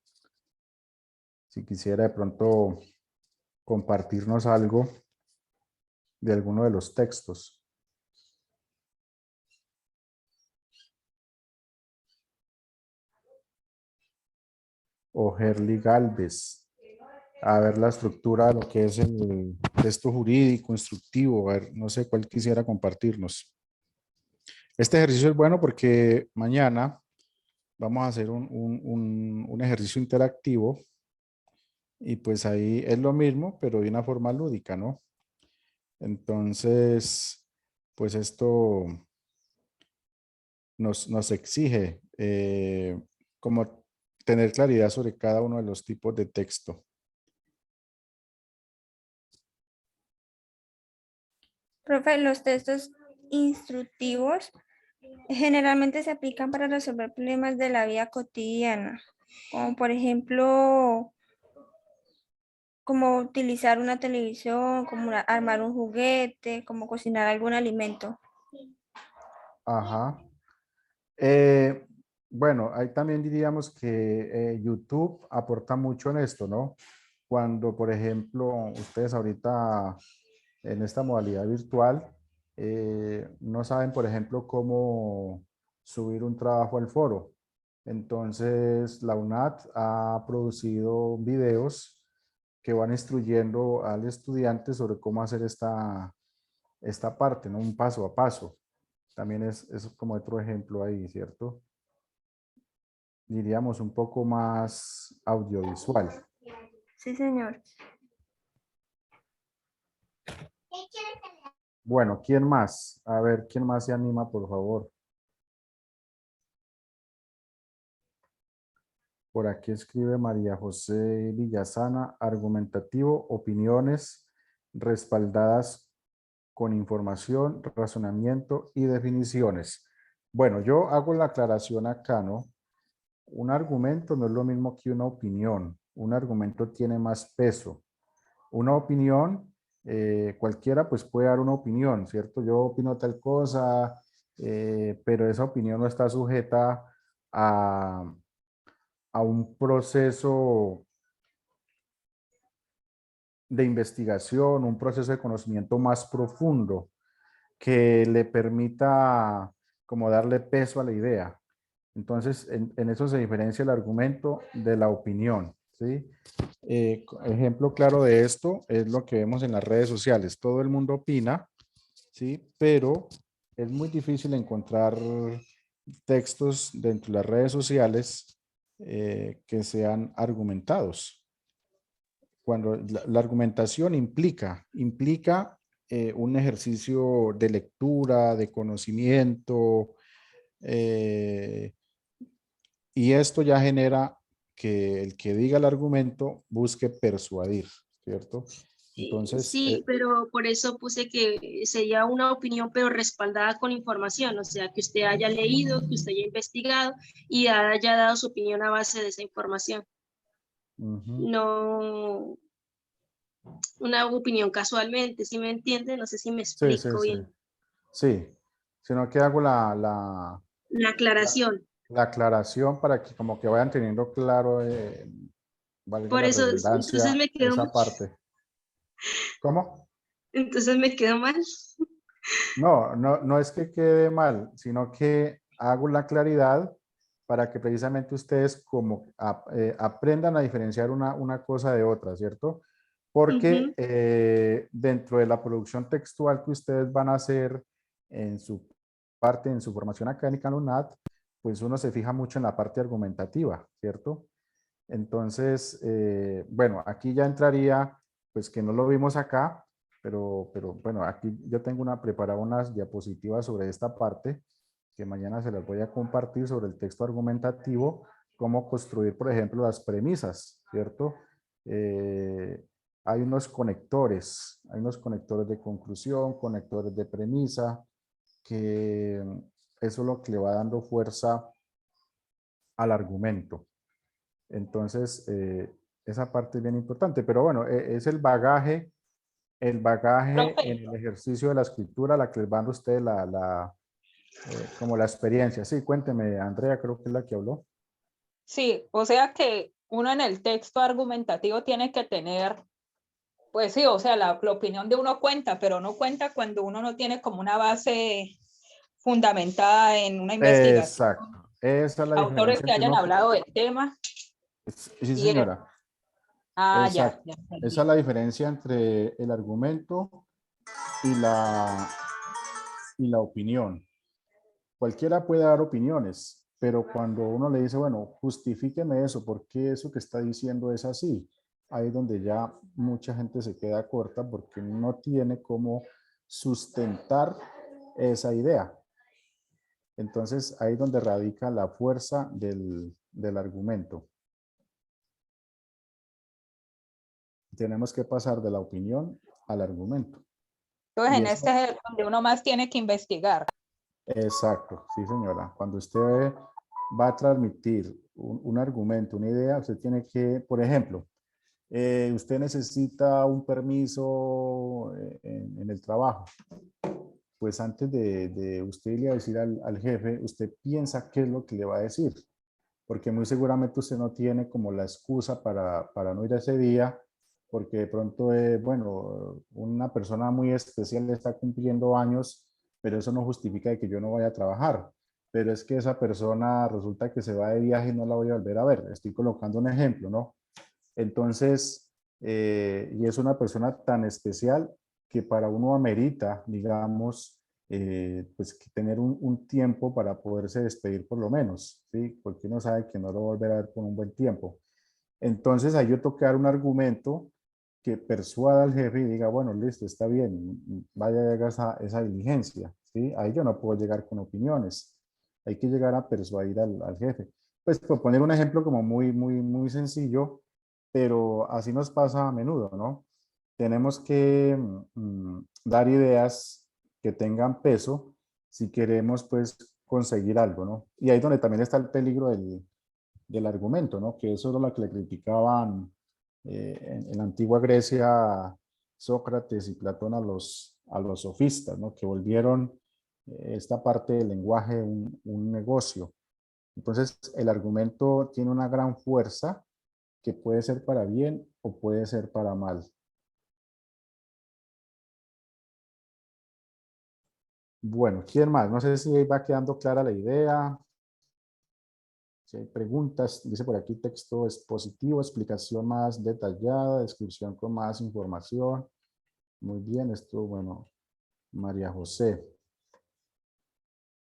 Si quisiera de pronto compartirnos algo de alguno de los textos. O Herly Galvez. A ver la estructura de lo que es el texto jurídico, instructivo. A ver, no sé cuál quisiera compartirnos. Este ejercicio es bueno porque mañana vamos a hacer un ejercicio interactivo y pues ahí es lo mismo, pero de una forma lúdica, ¿no? Entonces, pues esto nos exige como tener claridad sobre cada uno de los tipos de texto. Profe, los textos instructivos generalmente se aplican para resolver problemas de la vida cotidiana, como por ejemplo, como utilizar una televisión, como armar un juguete, como cocinar algún alimento. Ajá. Bueno, ahí también diríamos que YouTube aporta mucho en esto, ¿no? Cuando, por ejemplo, ustedes ahorita en esta modalidad virtual no saben, por ejemplo, cómo subir un trabajo al foro. Entonces, la UNAT ha producido videos que van instruyendo al estudiante sobre cómo hacer esta parte, ¿no? Un paso a paso. También es como otro ejemplo ahí, ¿cierto? Diríamos un poco más audiovisual. Sí, señor. Bueno, ¿quién más? A ver, ¿quién más se anima, por favor? Por aquí escribe María José Villasana, argumentativo, opiniones respaldadas con información, razonamiento y definiciones. Bueno, yo hago la aclaración acá, ¿no? Un argumento no es lo mismo que una opinión. Un argumento tiene más peso. Una opinión, cualquiera pues puede dar una opinión, ¿cierto? Yo opino tal cosa, pero esa opinión no está sujeta a un proceso de investigación, un proceso de conocimiento más profundo que le permita como darle peso a la idea. Entonces, en eso se diferencia el argumento de la opinión, ¿sí? Ejemplo claro de esto es lo que vemos en las redes sociales. Todo el mundo opina, ¿sí? Pero es muy difícil encontrar textos dentro de las redes sociales que sean argumentados. Cuando la argumentación implica un ejercicio de lectura, de conocimiento, y esto ya genera que el que diga el argumento busque persuadir, ¿cierto? Entonces, Sí, pero por eso puse que sería una opinión, pero respaldada con información, o sea, que usted haya leído, que usted haya investigado y haya dado su opinión a base de esa información. No una opinión casualmente, ¿sí me entiende? No sé si me explico bien. Sí, sino que hago La aclaración. la aclaración para que como que vayan teniendo claro, valga Por la eso, entonces redundancia, me quedo, esa parte. ¿Cómo? entonces me quedo mal. No es que quede mal, sino que hago la claridad para que precisamente ustedes como aprendan a diferenciar una cosa de otra, ¿cierto? Porque dentro de la producción textual que ustedes van a hacer en su parte, en su formación académica en la UNAD, pues uno se fija mucho en la parte argumentativa, ¿cierto? Entonces, bueno, aquí ya entraría, pues que no lo vimos acá, pero bueno, aquí yo tengo preparada unas diapositivas sobre esta parte que mañana se las voy a compartir sobre el texto argumentativo, cómo construir, por ejemplo, las premisas, ¿cierto? Hay unos conectores de conclusión, conectores de premisa, que eso es lo que le va dando fuerza al argumento. Entonces, esa parte es bien importante, pero bueno, es el bagaje en el ejercicio de la escritura, la que les van a ustedes como la experiencia. Sí, cuénteme, Andrea, creo que es la que habló. Sí, o sea que uno en el texto argumentativo tiene que tener, pues sí, o sea, la opinión de uno cuenta, pero no cuenta cuando uno no tiene como una base fundamentada en una investigación. Exacto, esa es la Autores diferencia que entre hayan hablado del tema. Sí, Y señora. ya Exacto. entendí. Esa es la diferencia entre el argumento y la opinión. Cualquiera puede dar opiniones, pero cuando uno le dice, bueno, justifíqueme eso, ¿por qué eso que está diciendo es así? Ahí es donde ya mucha gente se queda corta porque no tiene cómo sustentar esa idea. Entonces, ahí es donde radica la fuerza del argumento. Tenemos que pasar de la opinión al argumento. Entonces, Y en eso, este es donde uno más tiene que investigar. exacto, sí señora. Cuando usted va a transmitir un argumento, una idea, usted tiene que, por ejemplo, usted necesita un permiso en el trabajo. Pues antes de usted irle a decir al jefe, usted piensa qué es lo que le va a decir. Porque muy seguramente usted no tiene como la excusa para no ir ese día, porque de pronto, bueno, una persona muy especial está cumpliendo años, pero eso no justifica de que yo no vaya a trabajar. Pero es que esa persona resulta que se va de viaje y no la voy a volver a ver. Estoy colocando un ejemplo, ¿no? Entonces, y es una persona tan especial que para uno amerita, digamos, pues que tener un tiempo para poderse despedir por lo menos, ¿sí? Porque uno sabe que no lo va a volver a ver por un buen tiempo. Entonces, ahí yo tengo que dar un argumento que persuada al jefe y diga, bueno, listo, está bien, vaya y haga esa diligencia, ¿sí? Ahí yo no puedo llegar con opiniones, hay que llegar a persuadir al jefe. pues por poner un ejemplo como muy sencillo, pero así nos pasa a menudo, ¿no? Tenemos que dar ideas que tengan peso si queremos pues conseguir algo, ¿no? Y ahí es donde también está el peligro del argumento, ¿no? Que eso es lo que le criticaban en la antigua Grecia Sócrates y Platón a los sofistas, ¿no? Que volvieron esta parte del lenguaje un negocio. Entonces, el argumento tiene una gran fuerza que puede ser para bien o puede ser para mal. Bueno, ¿quién más? No sé si va quedando clara la idea. Si hay preguntas, dice por aquí texto expositivo, explicación más detallada, descripción con más información. Muy bien, esto, bueno, María José.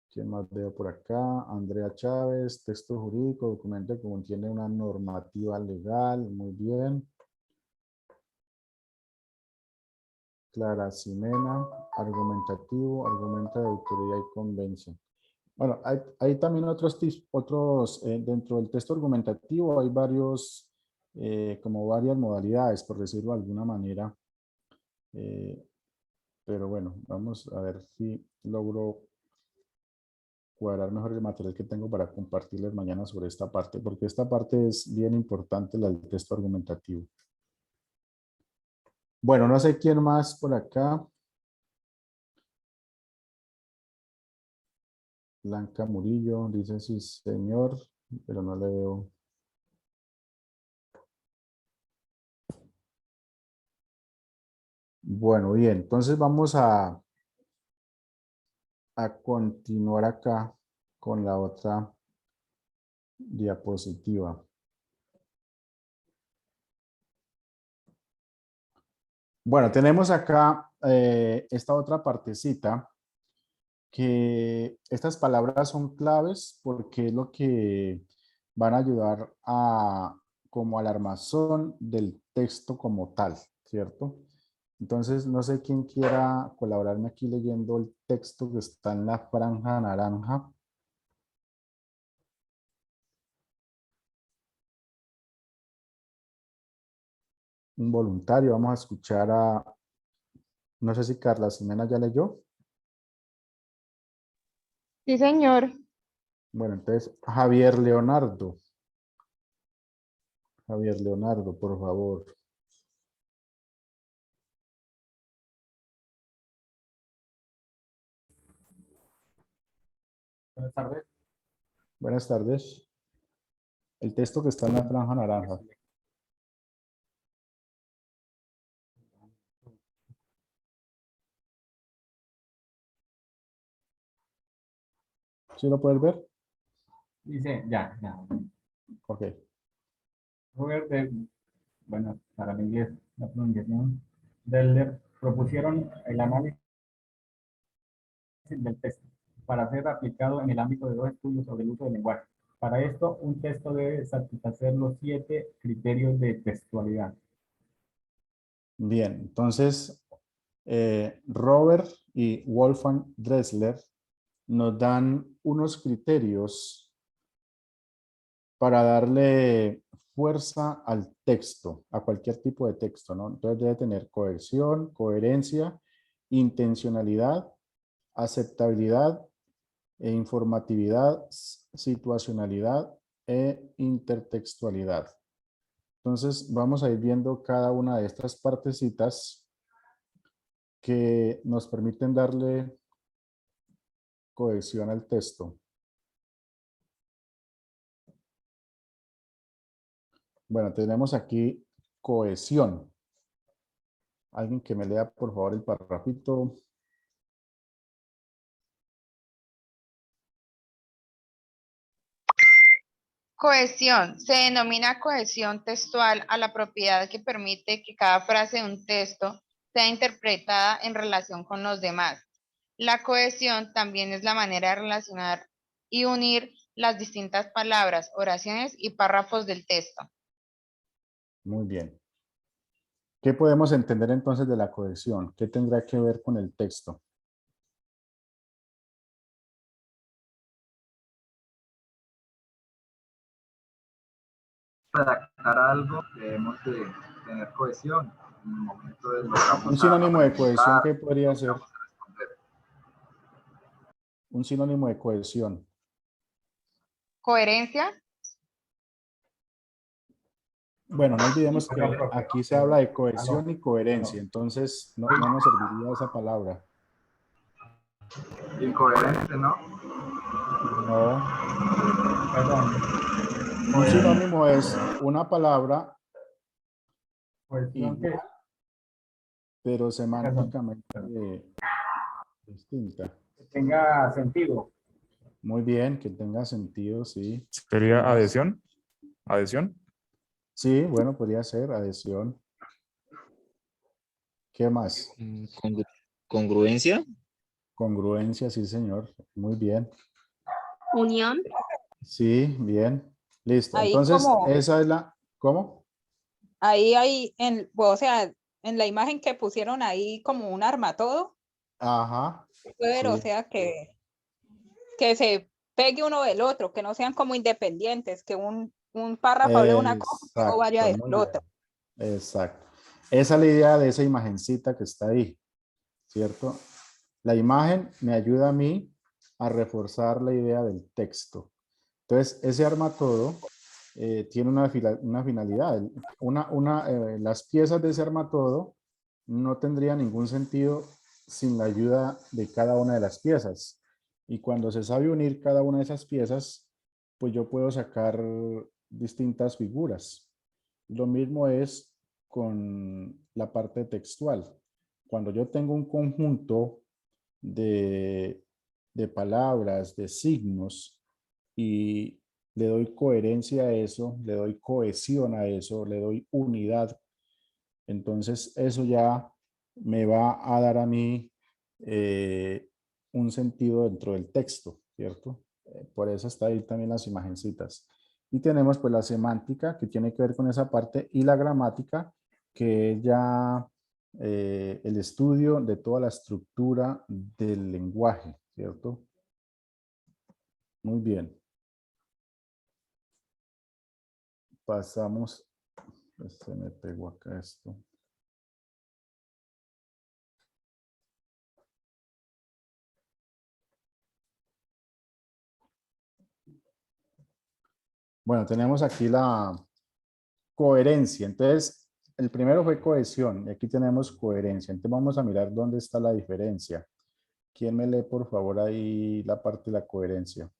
¿Quién más veo por acá? Andrea Chávez, texto jurídico, documento que contiene una normativa legal. Muy bien. Clara Ximena, argumentativo, argumenta de autoridad y convención. Bueno, hay también otros, dentro del texto argumentativo hay varios, como varias modalidades, por decirlo de alguna manera. Pero bueno, vamos a ver si logro cuadrar mejor el material que tengo para compartirles mañana sobre esta parte, porque esta parte es bien importante, la del texto argumentativo. Bueno, no sé quién más por acá. Blanca Murillo, dice sí, señor, pero no le veo. Bueno, bien, entonces vamos a continuar acá con la otra diapositiva. Bueno, tenemos acá esta otra partecita que estas palabras son claves porque es lo que van a ayudar como al armazón del texto como tal, ¿cierto? Entonces, no sé quién quiera colaborarme aquí leyendo el texto que está en la franja naranja. Un voluntario, vamos a escuchar no sé si Carla Ximena ya leyó. Sí, señor. Bueno, entonces Javier Leonardo. Javier Leonardo, por favor. Buenas tardes. Buenas tardes. El texto que está en la franja naranja. ¿Sí lo puedes ver? Dice, ya. Ok. Robert, bueno, para el inglés, la pronunciación del propusieron el análisis del texto para ser aplicado en el ámbito de dos estudios sobre el uso del lenguaje. Para esto, un texto debe satisfacer los 7 criterios de textualidad. Bien, entonces Robert y Wolfgang Dressler nos dan unos criterios para darle fuerza al texto, a cualquier tipo de texto, ¿no? Entonces debe tener cohesión, coherencia, intencionalidad, aceptabilidad, informatividad, situacionalidad e intertextualidad. Entonces vamos a ir viendo cada una de estas partecitas que nos permiten darle cohesión al texto. Bueno, tenemos aquí cohesión. Alguien que me lea, por favor, el parrafito. Cohesión. Se denomina cohesión textual a la propiedad que permite que cada frase de un texto sea interpretada en relación con los demás. La cohesión también es la manera de relacionar y unir las distintas palabras, oraciones y párrafos del texto. Muy bien. ¿Qué podemos entender entonces de la cohesión? ¿Qué tendrá que ver con el texto? redactar algo, debemos de tener cohesión. En el momento de lo que vamos Un sinónimo a de cohesión, preguntar, ¿qué podría ser? vamos a responder. Un sinónimo de cohesión. Coherencia. Bueno, no olvidemos que aquí se habla de cohesión Aló. y coherencia, entonces no nos serviría esa palabra. Incoherente, ¿no? No. Perdón. Un sinónimo es una palabra Cohesión que igual, pero semánticamente distinta. tenga sentido. Muy bien, que tenga sentido, sí. ¿Sería adhesión? ¿Adhesión? Sí, bueno, podría ser adhesión. ¿Qué más? Congruencia. Congruencia, sí, señor. Muy bien. Unión. Sí, bien. Listo. Ahí Entonces, como, esa es la... ¿Cómo? ahí hay, o sea, en la imagen que pusieron ahí como un armatodo, Ajá. puede ver, o Sí. sea, que se pegue uno del otro, que no sean como independientes, que un párrafo hable de una cosa y luego vaya Exacto, del muy otro. bien. Exacto. Esa es la idea de esa imagencita que está ahí, ¿cierto? La imagen me ayuda a mí a reforzar la idea del texto. Entonces, ese armatodo tiene una finalidad. Las piezas de ese armatodo no tendrían ningún sentido sin la ayuda de cada una de las piezas. Y cuando se sabe unir cada una de esas piezas, pues yo puedo sacar distintas figuras. Lo mismo es con la parte textual. Cuando yo tengo un conjunto de, de palabras, de signos, y le doy coherencia a eso, le doy cohesión a eso, le doy unidad, entonces eso ya me va a dar a mí un sentido dentro del texto, ¿cierto? Por eso está ahí también las imagencitas. Y tenemos pues la semántica, que tiene que ver con esa parte, y la gramática, que es ya el estudio de toda la estructura del lenguaje, ¿cierto? Muy bien. Pasamos, se me pegó acá esto. Bueno, tenemos aquí la coherencia. Entonces, el primero fue cohesión y aquí tenemos coherencia. Entonces vamos a mirar dónde está la diferencia. ¿Quién me lee por favor ahí la parte de la coherencia?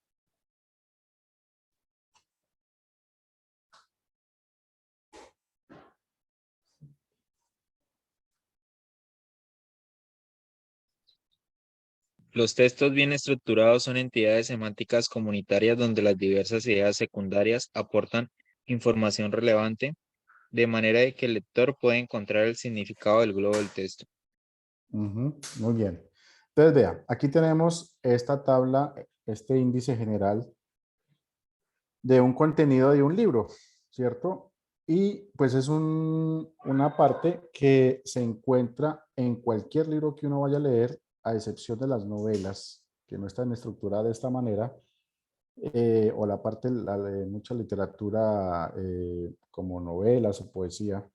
Los textos bien estructurados son entidades semánticas comunitarias donde las diversas ideas secundarias aportan información relevante, de manera de que el lector puede encontrar el significado del globo del texto. Muy bien. Entonces, vea, aquí tenemos esta tabla, este índice general de un contenido de un libro, ¿cierto? Y pues es una parte que se encuentra en cualquier libro que uno vaya a leer, a excepción de las novelas, que no están estructuradas de esta manera, o la parte de mucha literatura como novelas o poesía.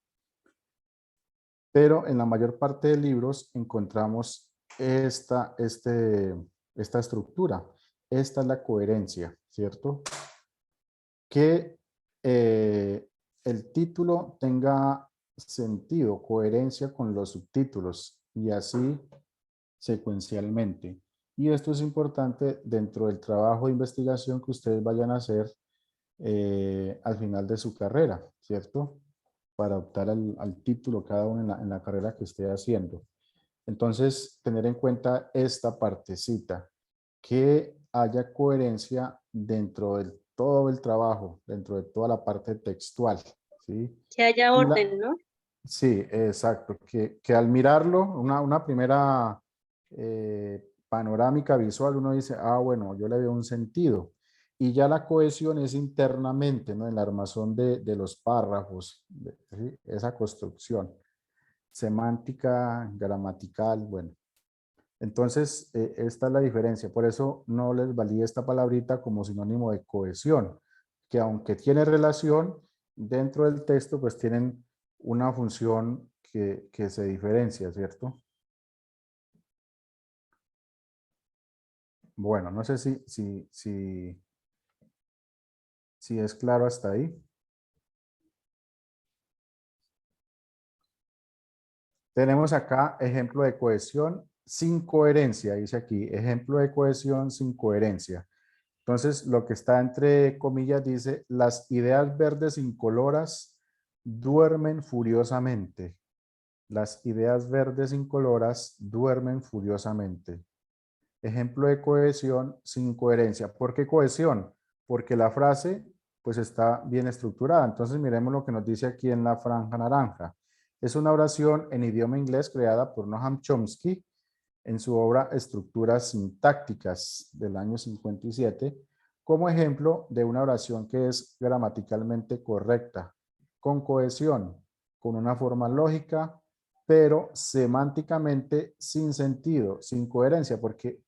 Pero en la mayor parte de libros encontramos esta estructura. Esta es la coherencia, ¿cierto? Que el título tenga sentido, coherencia con los subtítulos y así secuencialmente. Y esto es importante dentro del trabajo de investigación que ustedes vayan a hacer al final de su carrera, ¿cierto? Para optar al título cada uno en la carrera que esté haciendo. Entonces, tener en cuenta esta partecita, que haya coherencia dentro de todo el trabajo, dentro de toda la parte textual, ¿sí? Que haya Y orden, ¿no? sí, exacto, que al mirarlo, una primera panorámica visual, uno dice, ah, bueno, yo le veo un sentido. Y ya la cohesión es internamente, ¿no? En la armazón de los párrafos, ¿sí? Esa construcción semántica, gramatical, bueno. Entonces, esta es la diferencia. Por eso no les valía esta palabrita como sinónimo de cohesión, que aunque tiene relación, dentro del texto pues tienen una función que se diferencia, ¿cierto? Bueno, no sé si es claro hasta ahí. Tenemos acá ejemplo de cohesión sin coherencia, dice aquí, ejemplo de cohesión sin coherencia. Entonces, lo que está entre comillas dice, las ideas verdes incoloras duermen furiosamente. Las ideas verdes incoloras duermen furiosamente. Ejemplo de cohesión sin coherencia. ¿Por qué cohesión? Porque la frase pues está bien estructurada. Entonces miremos lo que nos dice aquí en la franja naranja. Es una oración en idioma inglés creada por Noam Chomsky en su obra Estructuras sintácticas del año 57 como ejemplo de una oración que es gramaticalmente correcta, con cohesión, con una forma lógica, pero semánticamente sin sentido, sin coherencia, porque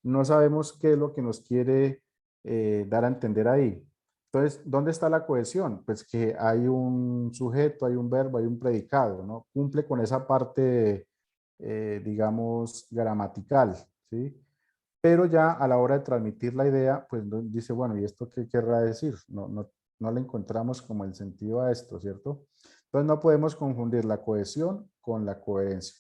no sabemos qué es lo que nos quiere dar a entender ahí. Entonces, ¿dónde está la cohesión? Pues que hay un sujeto, hay un verbo, hay un predicado, ¿no? Cumple con esa parte, digamos, gramatical, ¿sí? Pero ya a la hora de transmitir la idea, pues dice, bueno, ¿y esto qué querrá decir? No le encontramos como el sentido a esto, ¿cierto? Entonces no podemos confundir la cohesión con la coherencia.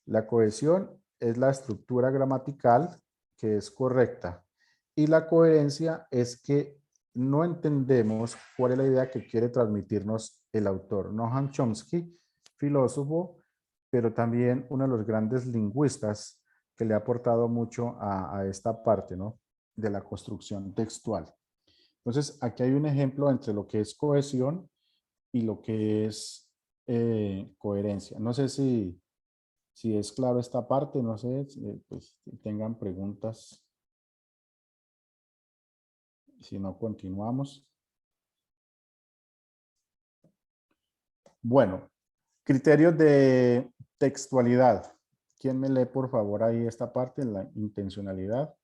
La cohesión es la estructura gramatical que es correcta y la coherencia es que no entendemos cuál es la idea que quiere transmitirnos el autor. Noam Chomsky, filósofo, pero también uno de los grandes lingüistas que le ha aportado mucho a esta parte, ¿no? De la construcción textual. Entonces, aquí hay un ejemplo entre lo que es cohesión y lo que es coherencia. No sé si es claro esta parte, no sé, pues tengan preguntas. Si no, continuamos. Bueno, criterios de textualidad. ¿Quién me lee, por favor, ahí esta parte, la intencionalidad?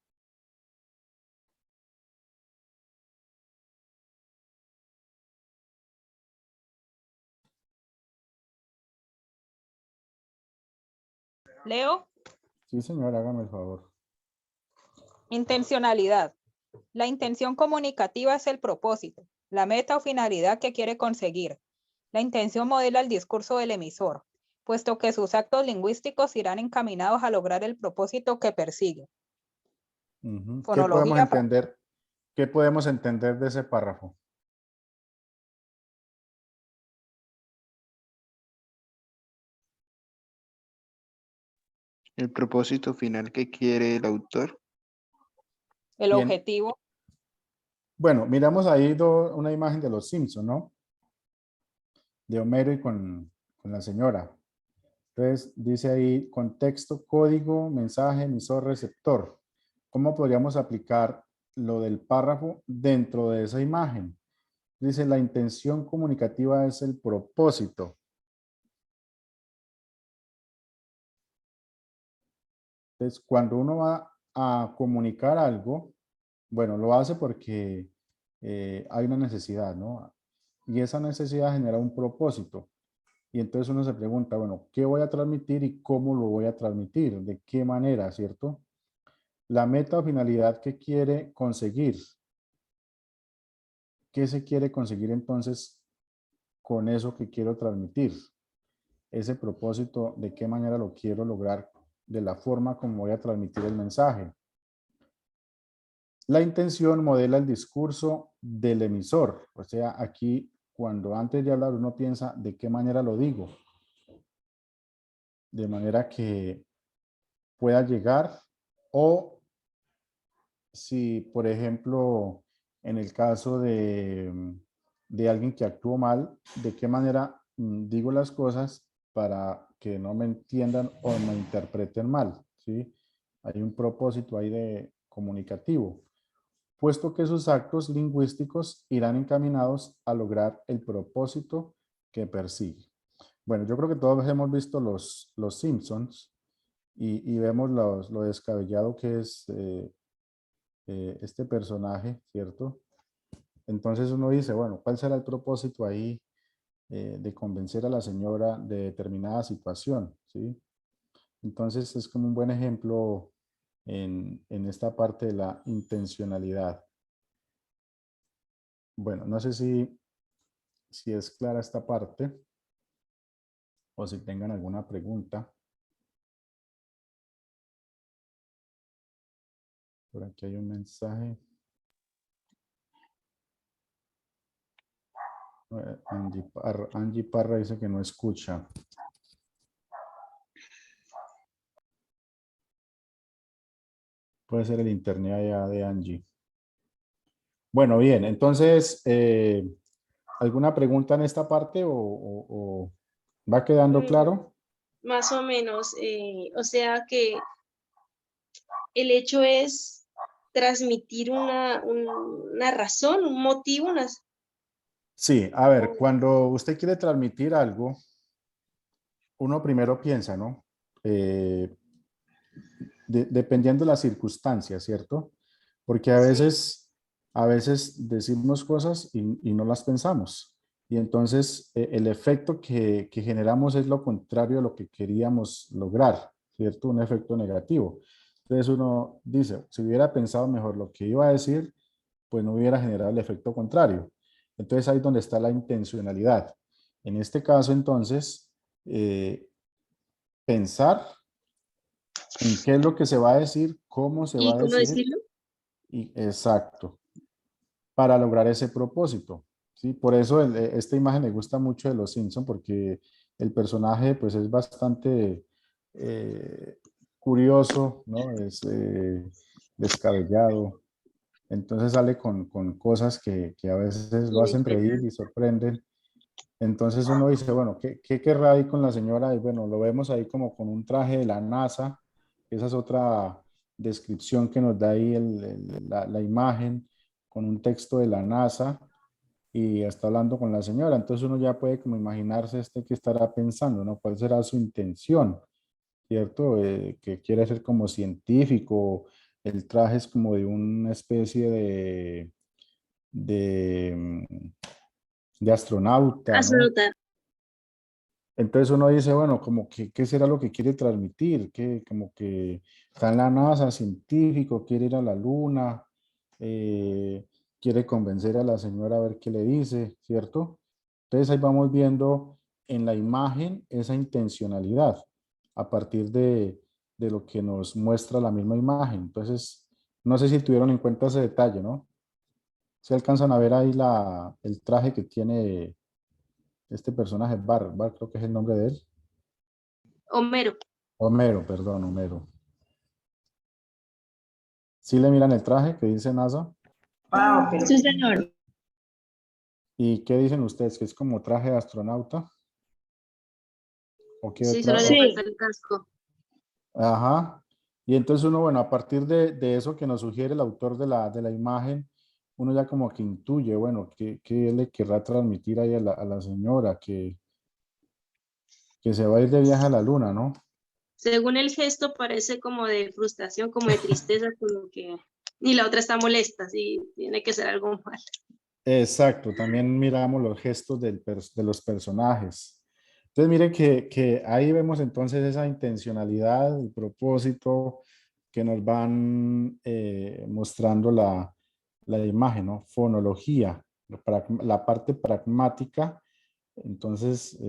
Leo, Sí, señor, hágame el favor. intencionalidad. La intención comunicativa es el propósito, la meta o finalidad que quiere conseguir. La intención modela el discurso del emisor, puesto que sus actos lingüísticos irán encaminados a lograr el propósito que persigue. Fonología. ¿Qué podemos entender de ese párrafo? El propósito final que quiere el autor. El Bien. objetivo. Bueno, miramos ahí una imagen de los Simpson, ¿no? De Homero y con la señora. Entonces, dice ahí contexto, código, mensaje, emisor, receptor. ¿Cómo podríamos aplicar lo del párrafo dentro de esa imagen? Dice, la intención comunicativa es el propósito. Entonces, cuando uno va a comunicar algo, bueno, lo hace porque hay una necesidad, ¿no? Y esa necesidad genera un propósito. Y entonces uno se pregunta, bueno, ¿qué voy a transmitir y cómo lo voy a transmitir? ¿De qué manera, cierto? La meta o finalidad que quiere conseguir. ¿Qué se quiere conseguir entonces con eso que quiero transmitir? Ese propósito, ¿de qué manera lo quiero lograr? De la forma como voy a transmitir el mensaje. La intención modela el discurso del emisor. O sea, aquí cuando antes de hablar uno piensa de qué manera lo digo. De manera que pueda llegar o si, por ejemplo, en el caso de alguien que actuó mal, de qué manera digo las cosas para que no me entiendan o me interpreten mal, ¿sí? Hay un propósito ahí de comunicativo, puesto que sus actos lingüísticos irán encaminados a lograr el propósito que persigue. Bueno, yo creo que todos hemos visto los Simpsons y vemos lo descabellado que es este personaje, ¿cierto? Entonces uno dice, bueno, ¿cuál será el propósito ahí de convencer a la señora de determinada situación? ¿Sí? Entonces es como un buen ejemplo en esta parte de la intencionalidad. Bueno, no sé si es clara esta parte o si tengan alguna pregunta. Por aquí hay un mensaje. Angie Parra dice que no escucha. Puede ser el internet allá de Angie. Bueno, bien, entonces, ¿alguna pregunta en esta parte o va quedando claro? Más o menos, o sea que el hecho es transmitir una razón, un motivo, Sí, a ver, cuando usted quiere transmitir algo, uno primero piensa, ¿no? Dependiendo de las circunstancias, ¿cierto? Porque a veces decimos cosas y no las pensamos. Y entonces el efecto que generamos es lo contrario a lo que queríamos lograr, ¿cierto? Un efecto negativo. Entonces uno dice, si hubiera pensado mejor lo que iba a decir, pues no hubiera generado el efecto contrario. Entonces ahí es donde está la intencionalidad. En este caso, entonces, pensar en qué es lo que se va a decir, cómo se va y a cómo decir, decirlo. y exacto, para lograr ese propósito. ¿Sí? Por eso esta imagen me gusta mucho de Los Simpson porque el personaje pues es bastante curioso, ¿no? Es descabellado. Entonces sale con cosas que a veces lo hacen reír y sorprenden. Entonces uno dice, bueno, ¿qué querrá ahí con la señora? Y bueno, lo vemos ahí como con un traje de la NASA. Esa es otra descripción que nos da ahí la imagen con un texto de la NASA y está hablando con la señora. Entonces uno ya puede como imaginarse qué estará pensando, ¿no? ¿Cuál será su intención? ¿Cierto? Que quiere ser como científico. El traje es como de una especie de, de astronauta, ¿no? Absoluta. Entonces uno dice, bueno, como que, ¿qué será lo que quiere transmitir? Que como que está en la NASA, científico, quiere ir a la luna, eh, quiere convencer a la señora a ver qué le dice, ¿cierto? Entonces ahí vamos viendo en la imagen esa intencionalidad a partir de lo que nos muestra la misma imagen. Entonces, no sé si tuvieron en cuenta ese detalle, ¿no? Se alcanzan a ver ahí el traje que tiene este personaje, Bar creo que es el nombre de él. Homero. Homero, perdón, Homero. ¿Sí le miran el traje que dice NASA? Sí, señor. ¿Y qué dicen ustedes? ¿Que es como traje de astronauta? ¿O qué Sí, otra? solo le falta el casco. Ajá. Y entonces uno, bueno, a partir de eso que nos sugiere el autor de la imagen, uno ya como que intuye, bueno, qué le querrá transmitir ahí a la señora, que se va a ir de viaje a la luna, ¿no? Según el gesto parece como de frustración, como de tristeza, como que ni la otra está molesta, sí, tiene que ser algo mal. Exacto, también miramos los gestos de los personajes. Entonces, mire que ahí vemos entonces esa intencionalidad, el propósito que nos van mostrando la imagen, ¿no? Fonología, la parte pragmática. Entonces,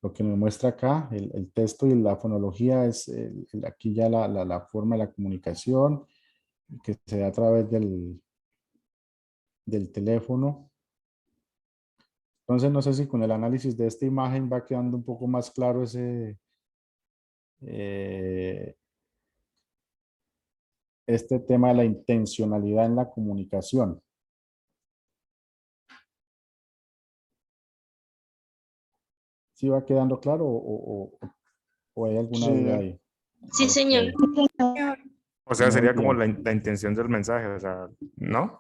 lo que nos muestra acá, el texto y la fonología es aquí ya la forma de la comunicación que se da a través del teléfono. Entonces, no sé si con el análisis de esta imagen va quedando un poco más claro eh, este tema de la intencionalidad en la comunicación. ¿Sí va quedando claro o hay alguna Sí, duda señor. ahí? Sí, Ok. señor. O sea, Muy sería como bien. la intención del mensaje, o sea, ¿no?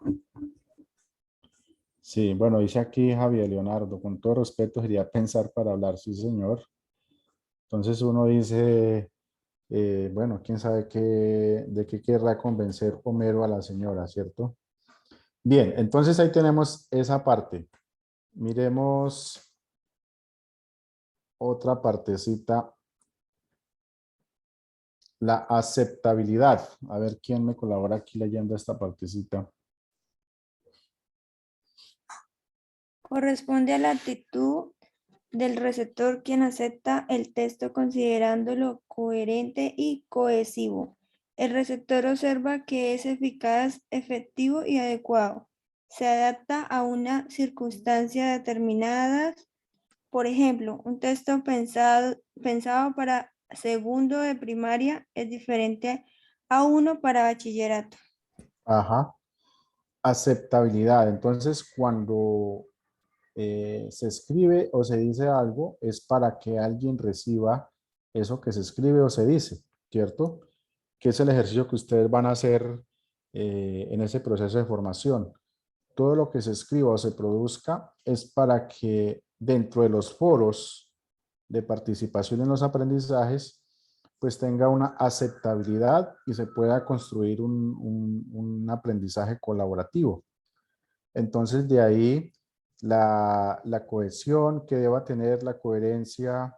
Sí, bueno, dice aquí Javier Leonardo, con todo respeto sería pensar para hablar, sí, señor. Entonces uno dice, bueno, quién sabe de qué querrá convencer Homero a la señora, ¿cierto? Bien, entonces ahí tenemos esa parte. Miremos otra partecita. La aceptabilidad. A ver quién me colabora aquí leyendo esta partecita. Corresponde a la actitud del receptor quien acepta el texto considerándolo coherente y cohesivo. El receptor observa que es eficaz, efectivo y adecuado. Se adapta a una circunstancia determinada. Por ejemplo, un texto pensado para segundo de primaria es diferente a uno para bachillerato. Ajá. Aceptabilidad. Entonces, cuando se escribe o se dice algo, es para que alguien reciba eso que se escribe o se dice, ¿cierto? Que es el ejercicio que ustedes van a hacer en ese proceso de formación. Todo lo que se escriba o se produzca es para que dentro de los foros de participación en los aprendizajes, pues tenga una aceptabilidad y se pueda construir un aprendizaje colaborativo. Entonces, de ahí la cohesión que deba tener, la coherencia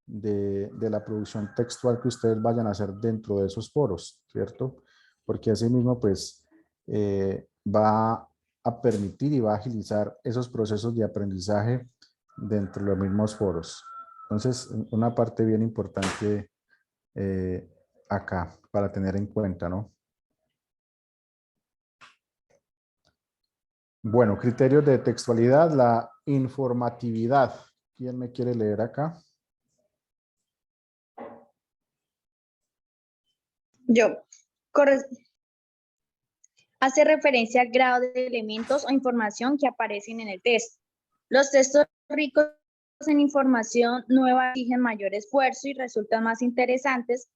de la producción textual que ustedes vayan a hacer dentro de esos foros, ¿cierto? Porque asimismo, pues, va a permitir y va a agilizar esos procesos de aprendizaje dentro de los mismos foros. Entonces, una parte bien importante acá para tener en cuenta, ¿no? Bueno, criterios de textualidad, la informatividad. ¿Quién me quiere leer acá? Yo. Hace referencia al grado de elementos o información que aparecen en el texto. Los textos ricos en información nueva exigen mayor esfuerzo y resultan más interesantes.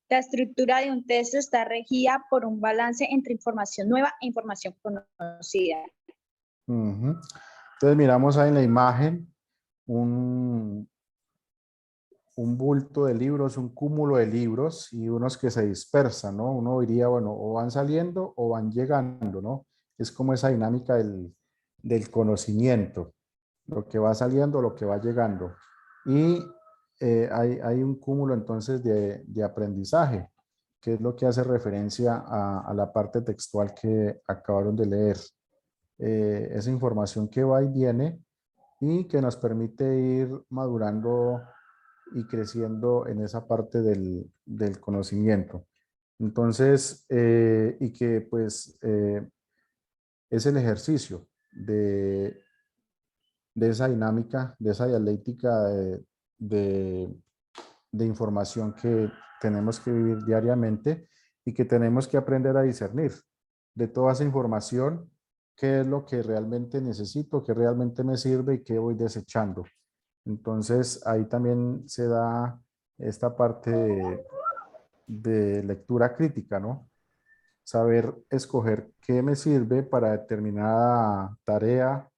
La estructura de un texto está regida por un balance entre información nueva e información conocida. Entonces miramos ahí en la imagen un bulto de libros, un cúmulo de libros y unos que se dispersan, ¿no? Uno diría, bueno, o van saliendo o van llegando, ¿no? Es como esa dinámica del conocimiento, lo que va saliendo, lo que va llegando. Y hay un cúmulo entonces de aprendizaje, que es lo que hace referencia a la parte textual que acabaron de leer. Esa información que va y viene y que nos permite ir madurando y creciendo en esa parte del conocimiento. Entonces, y que pues es el ejercicio de esa dinámica, de esa dialéctica de información que tenemos que vivir diariamente y que tenemos que aprender a discernir de toda esa información, qué es lo que realmente necesito, qué realmente me sirve y qué voy desechando. Entonces ahí también se da esta parte de lectura crítica, ¿no? Saber escoger qué me sirve para determinada tarea,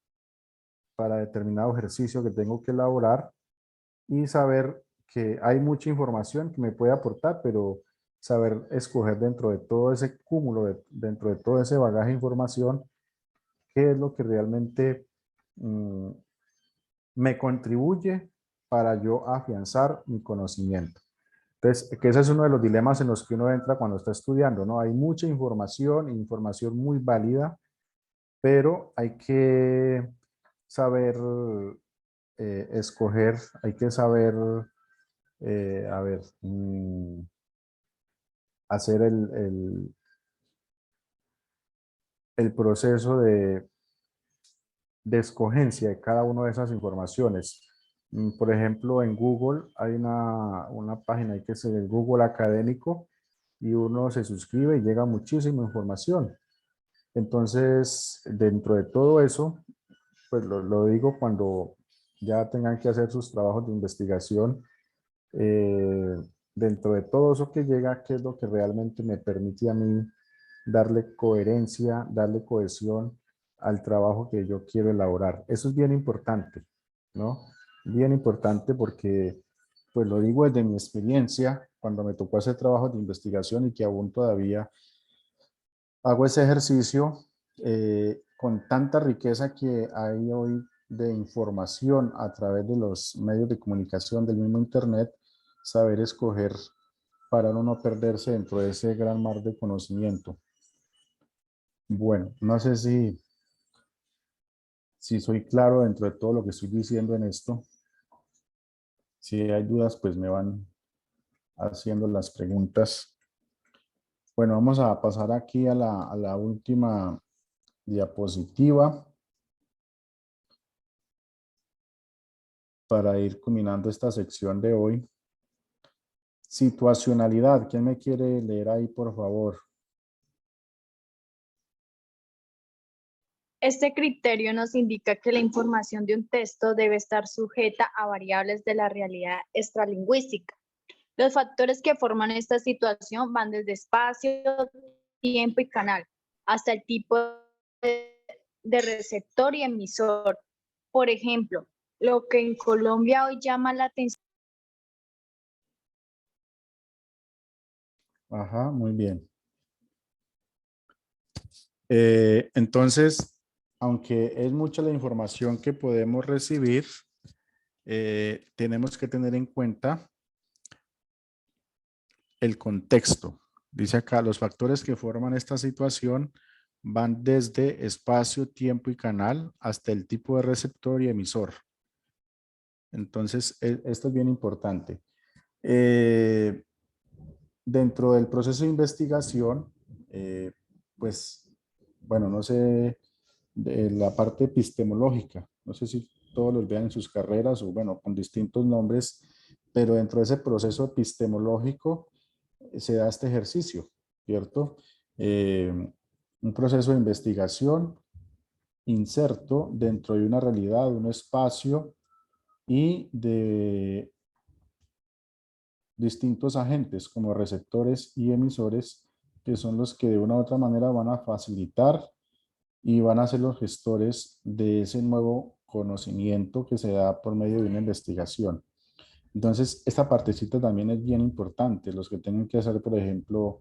para determinado ejercicio que tengo que elaborar y saber que hay mucha información que me puede aportar, pero saber escoger dentro de todo ese cúmulo, dentro de todo ese bagaje de información, qué es lo que realmente me contribuye para yo afianzar mi conocimiento. Entonces, que ese es uno de los dilemas en los que uno entra cuando está estudiando, ¿no? Hay mucha información, información muy válida, pero hay que saber escoger, hay que saber, hacer el proceso de escogencia de cada una de esas informaciones. Por ejemplo, en Google hay una página ahí que es el Google Académico y uno se suscribe y llega muchísima información. Entonces, dentro de todo eso, pues lo digo cuando ya tengan que hacer sus trabajos de investigación, dentro de todo eso que llega, ¿qué es lo que realmente me permite a mí darle coherencia, darle cohesión al trabajo que yo quiero elaborar? Eso es bien importante, ¿no? Bien importante porque, pues lo digo desde mi experiencia, cuando me tocó hacer trabajos de investigación y que aún todavía hago ese ejercicio, con tanta riqueza que hay hoy de información a través de los medios de comunicación del mismo Internet, saber escoger para uno no perderse dentro de ese gran mar de conocimiento. Bueno, no sé si soy claro dentro de todo lo que estoy diciendo en esto. Si hay dudas, pues me van haciendo las preguntas. Bueno, vamos a pasar aquí a la última diapositiva para ir culminando esta sección de hoy. Situacionalidad. ¿Quién me quiere leer ahí, por favor? Este criterio nos indica que la información de un texto debe estar sujeta a variables de la realidad extralingüística. Los factores que forman esta situación van desde espacio, tiempo y canal, hasta el tipo de receptor y emisor. Por ejemplo, lo que en Colombia hoy llama la atención. Ajá, muy bien. Entonces, aunque es mucha la información que podemos recibir, tenemos que tener en cuenta el contexto. Dice acá, los factores que forman esta situación van desde espacio, tiempo y canal hasta el tipo de receptor y emisor. Entonces, esto es bien importante. Dentro del proceso de investigación, pues, bueno, no sé, de la parte epistemológica, no sé si todos los vean en sus carreras o, bueno, con distintos nombres, pero dentro de ese proceso epistemológico se da este ejercicio, ¿cierto? Un proceso de investigación inserto dentro de una realidad, un espacio y de distintos agentes como receptores y emisores, que son los que de una u otra manera van a facilitar y van a ser los gestores de ese nuevo conocimiento que se da por medio de una investigación. Entonces, esta partecita también es bien importante. Los que tengan que hacer, por ejemplo,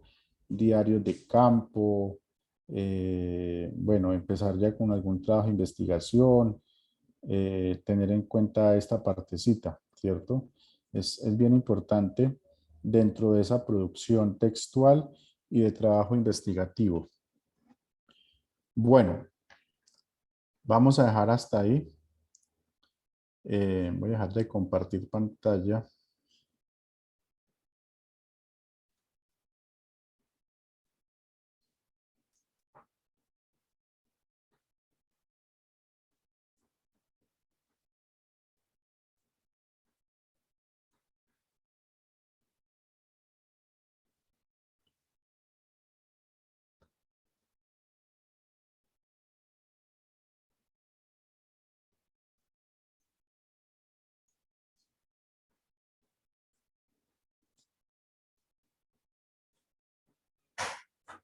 diarios de campo, bueno, empezar ya con algún trabajo de investigación, tener en cuenta esta partecita, ¿cierto? Es bien importante dentro de esa producción textual y de trabajo investigativo. Bueno, vamos a dejar hasta ahí. Voy a dejar de compartir pantalla.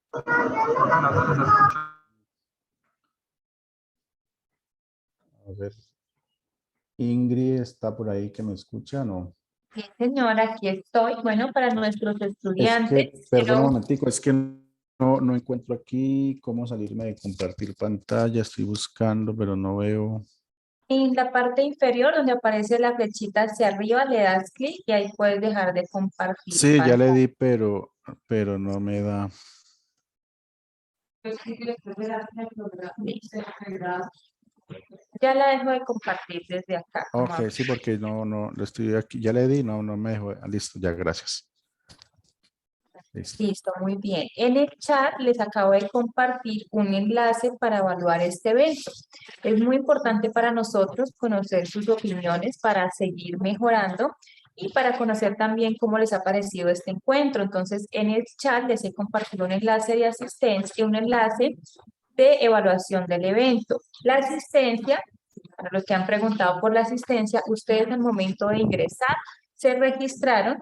A ver, Ingrid está por ahí que me escucha, ¿no? Sí, señora, aquí estoy. Bueno, para nuestros Es estudiantes, que, perdón un momentico, es que no encuentro aquí cómo salirme de compartir pantalla. Estoy buscando, pero no veo. en la parte inferior donde aparece la flechita hacia arriba, le das clic y ahí puedes dejar de compartir Sí, ya le pantalla. di, pero no me da. Ya la dejo de compartir desde acá. Ok, sí, porque no, lo estoy aquí. Ya le di, no me dejó. Listo, ya, gracias. Listo. Listo, muy bien. En el chat les acabo de compartir un enlace para evaluar este evento. Es muy importante para nosotros conocer sus opiniones para seguir mejorando y para conocer también cómo les ha parecido este encuentro. Entonces, en el chat les he compartido un enlace de asistencia y un enlace de evaluación del evento. La asistencia, para los que han preguntado por la asistencia, ustedes al momento de ingresar se registraron.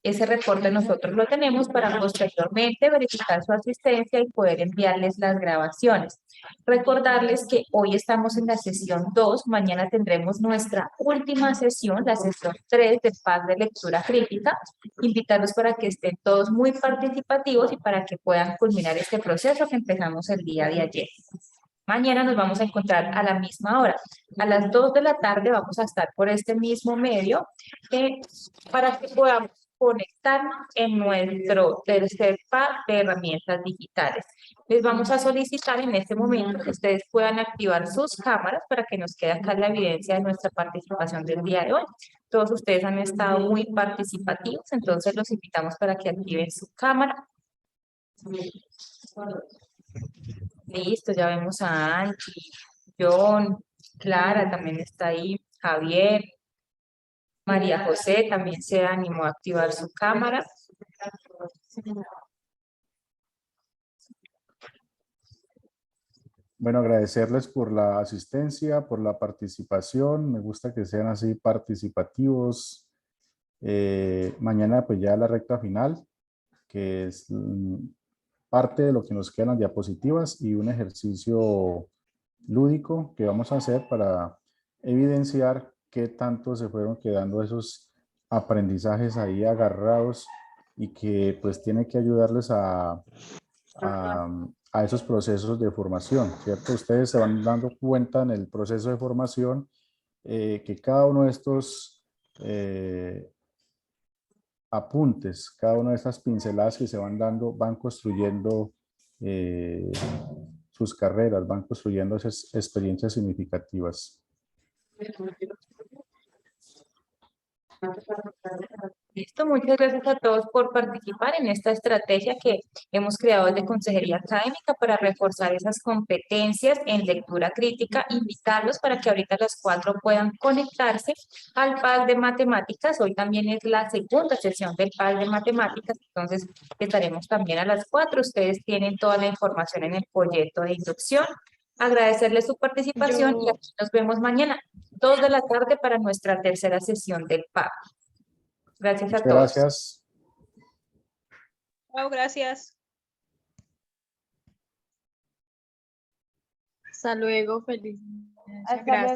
Ese reporte nosotros lo tenemos para posteriormente verificar su asistencia y poder enviarles las grabaciones. Recordarles que hoy estamos en la sesión 2, mañana tendremos nuestra última sesión, la sesión 3 de paz de lectura crítica. Invitarlos para que estén todos muy participativos y para que puedan culminar este proceso que empezamos el día de ayer. Mañana nos vamos a encontrar a la misma hora. A las 2 de la tarde vamos a estar por este mismo medio para que podamos conectarnos en nuestro tercer par de herramientas digitales. Les vamos a solicitar en este momento que ustedes puedan activar sus cámaras para que nos quede acá la evidencia de nuestra participación del día de hoy. Todos ustedes han estado muy participativos, entonces los invitamos para que activen su cámara. Listo, ya vemos a Angie, John, Clara también está ahí, Javier, María José también se animó a activar su cámara. Bueno, agradecerles por la asistencia, por la participación. Me gusta que sean así participativos. Mañana pues ya la recta final, que es parte de lo que nos quedan las diapositivas y un ejercicio lúdico que vamos a hacer para evidenciar qué tanto se fueron quedando esos aprendizajes ahí agarrados y que pues tiene que ayudarles a esos procesos de formación, ¿cierto? Ustedes se van dando cuenta en el proceso de formación que cada uno de estos apuntes, cada una de estas pinceladas que se van dando, van construyendo sus carreras, van construyendo esas experiencias significativas. Listo, muchas gracias a todos por participar en esta estrategia que hemos creado desde Consejería Académica para reforzar esas competencias en lectura crítica, invitarlos para que ahorita a las 4 puedan conectarse al PAC de Matemáticas. Hoy también es la segunda sesión del PAC de Matemáticas, entonces estaremos también a las 4. Ustedes tienen toda la información en el folleto de inducción. Agradecerles su participación y aquí nos vemos mañana, 2 de la tarde para nuestra tercera sesión del PAC. Gracias a Muchas todos. gracias. Chao, gracias. Hasta luego, feliz. Hasta Gracias.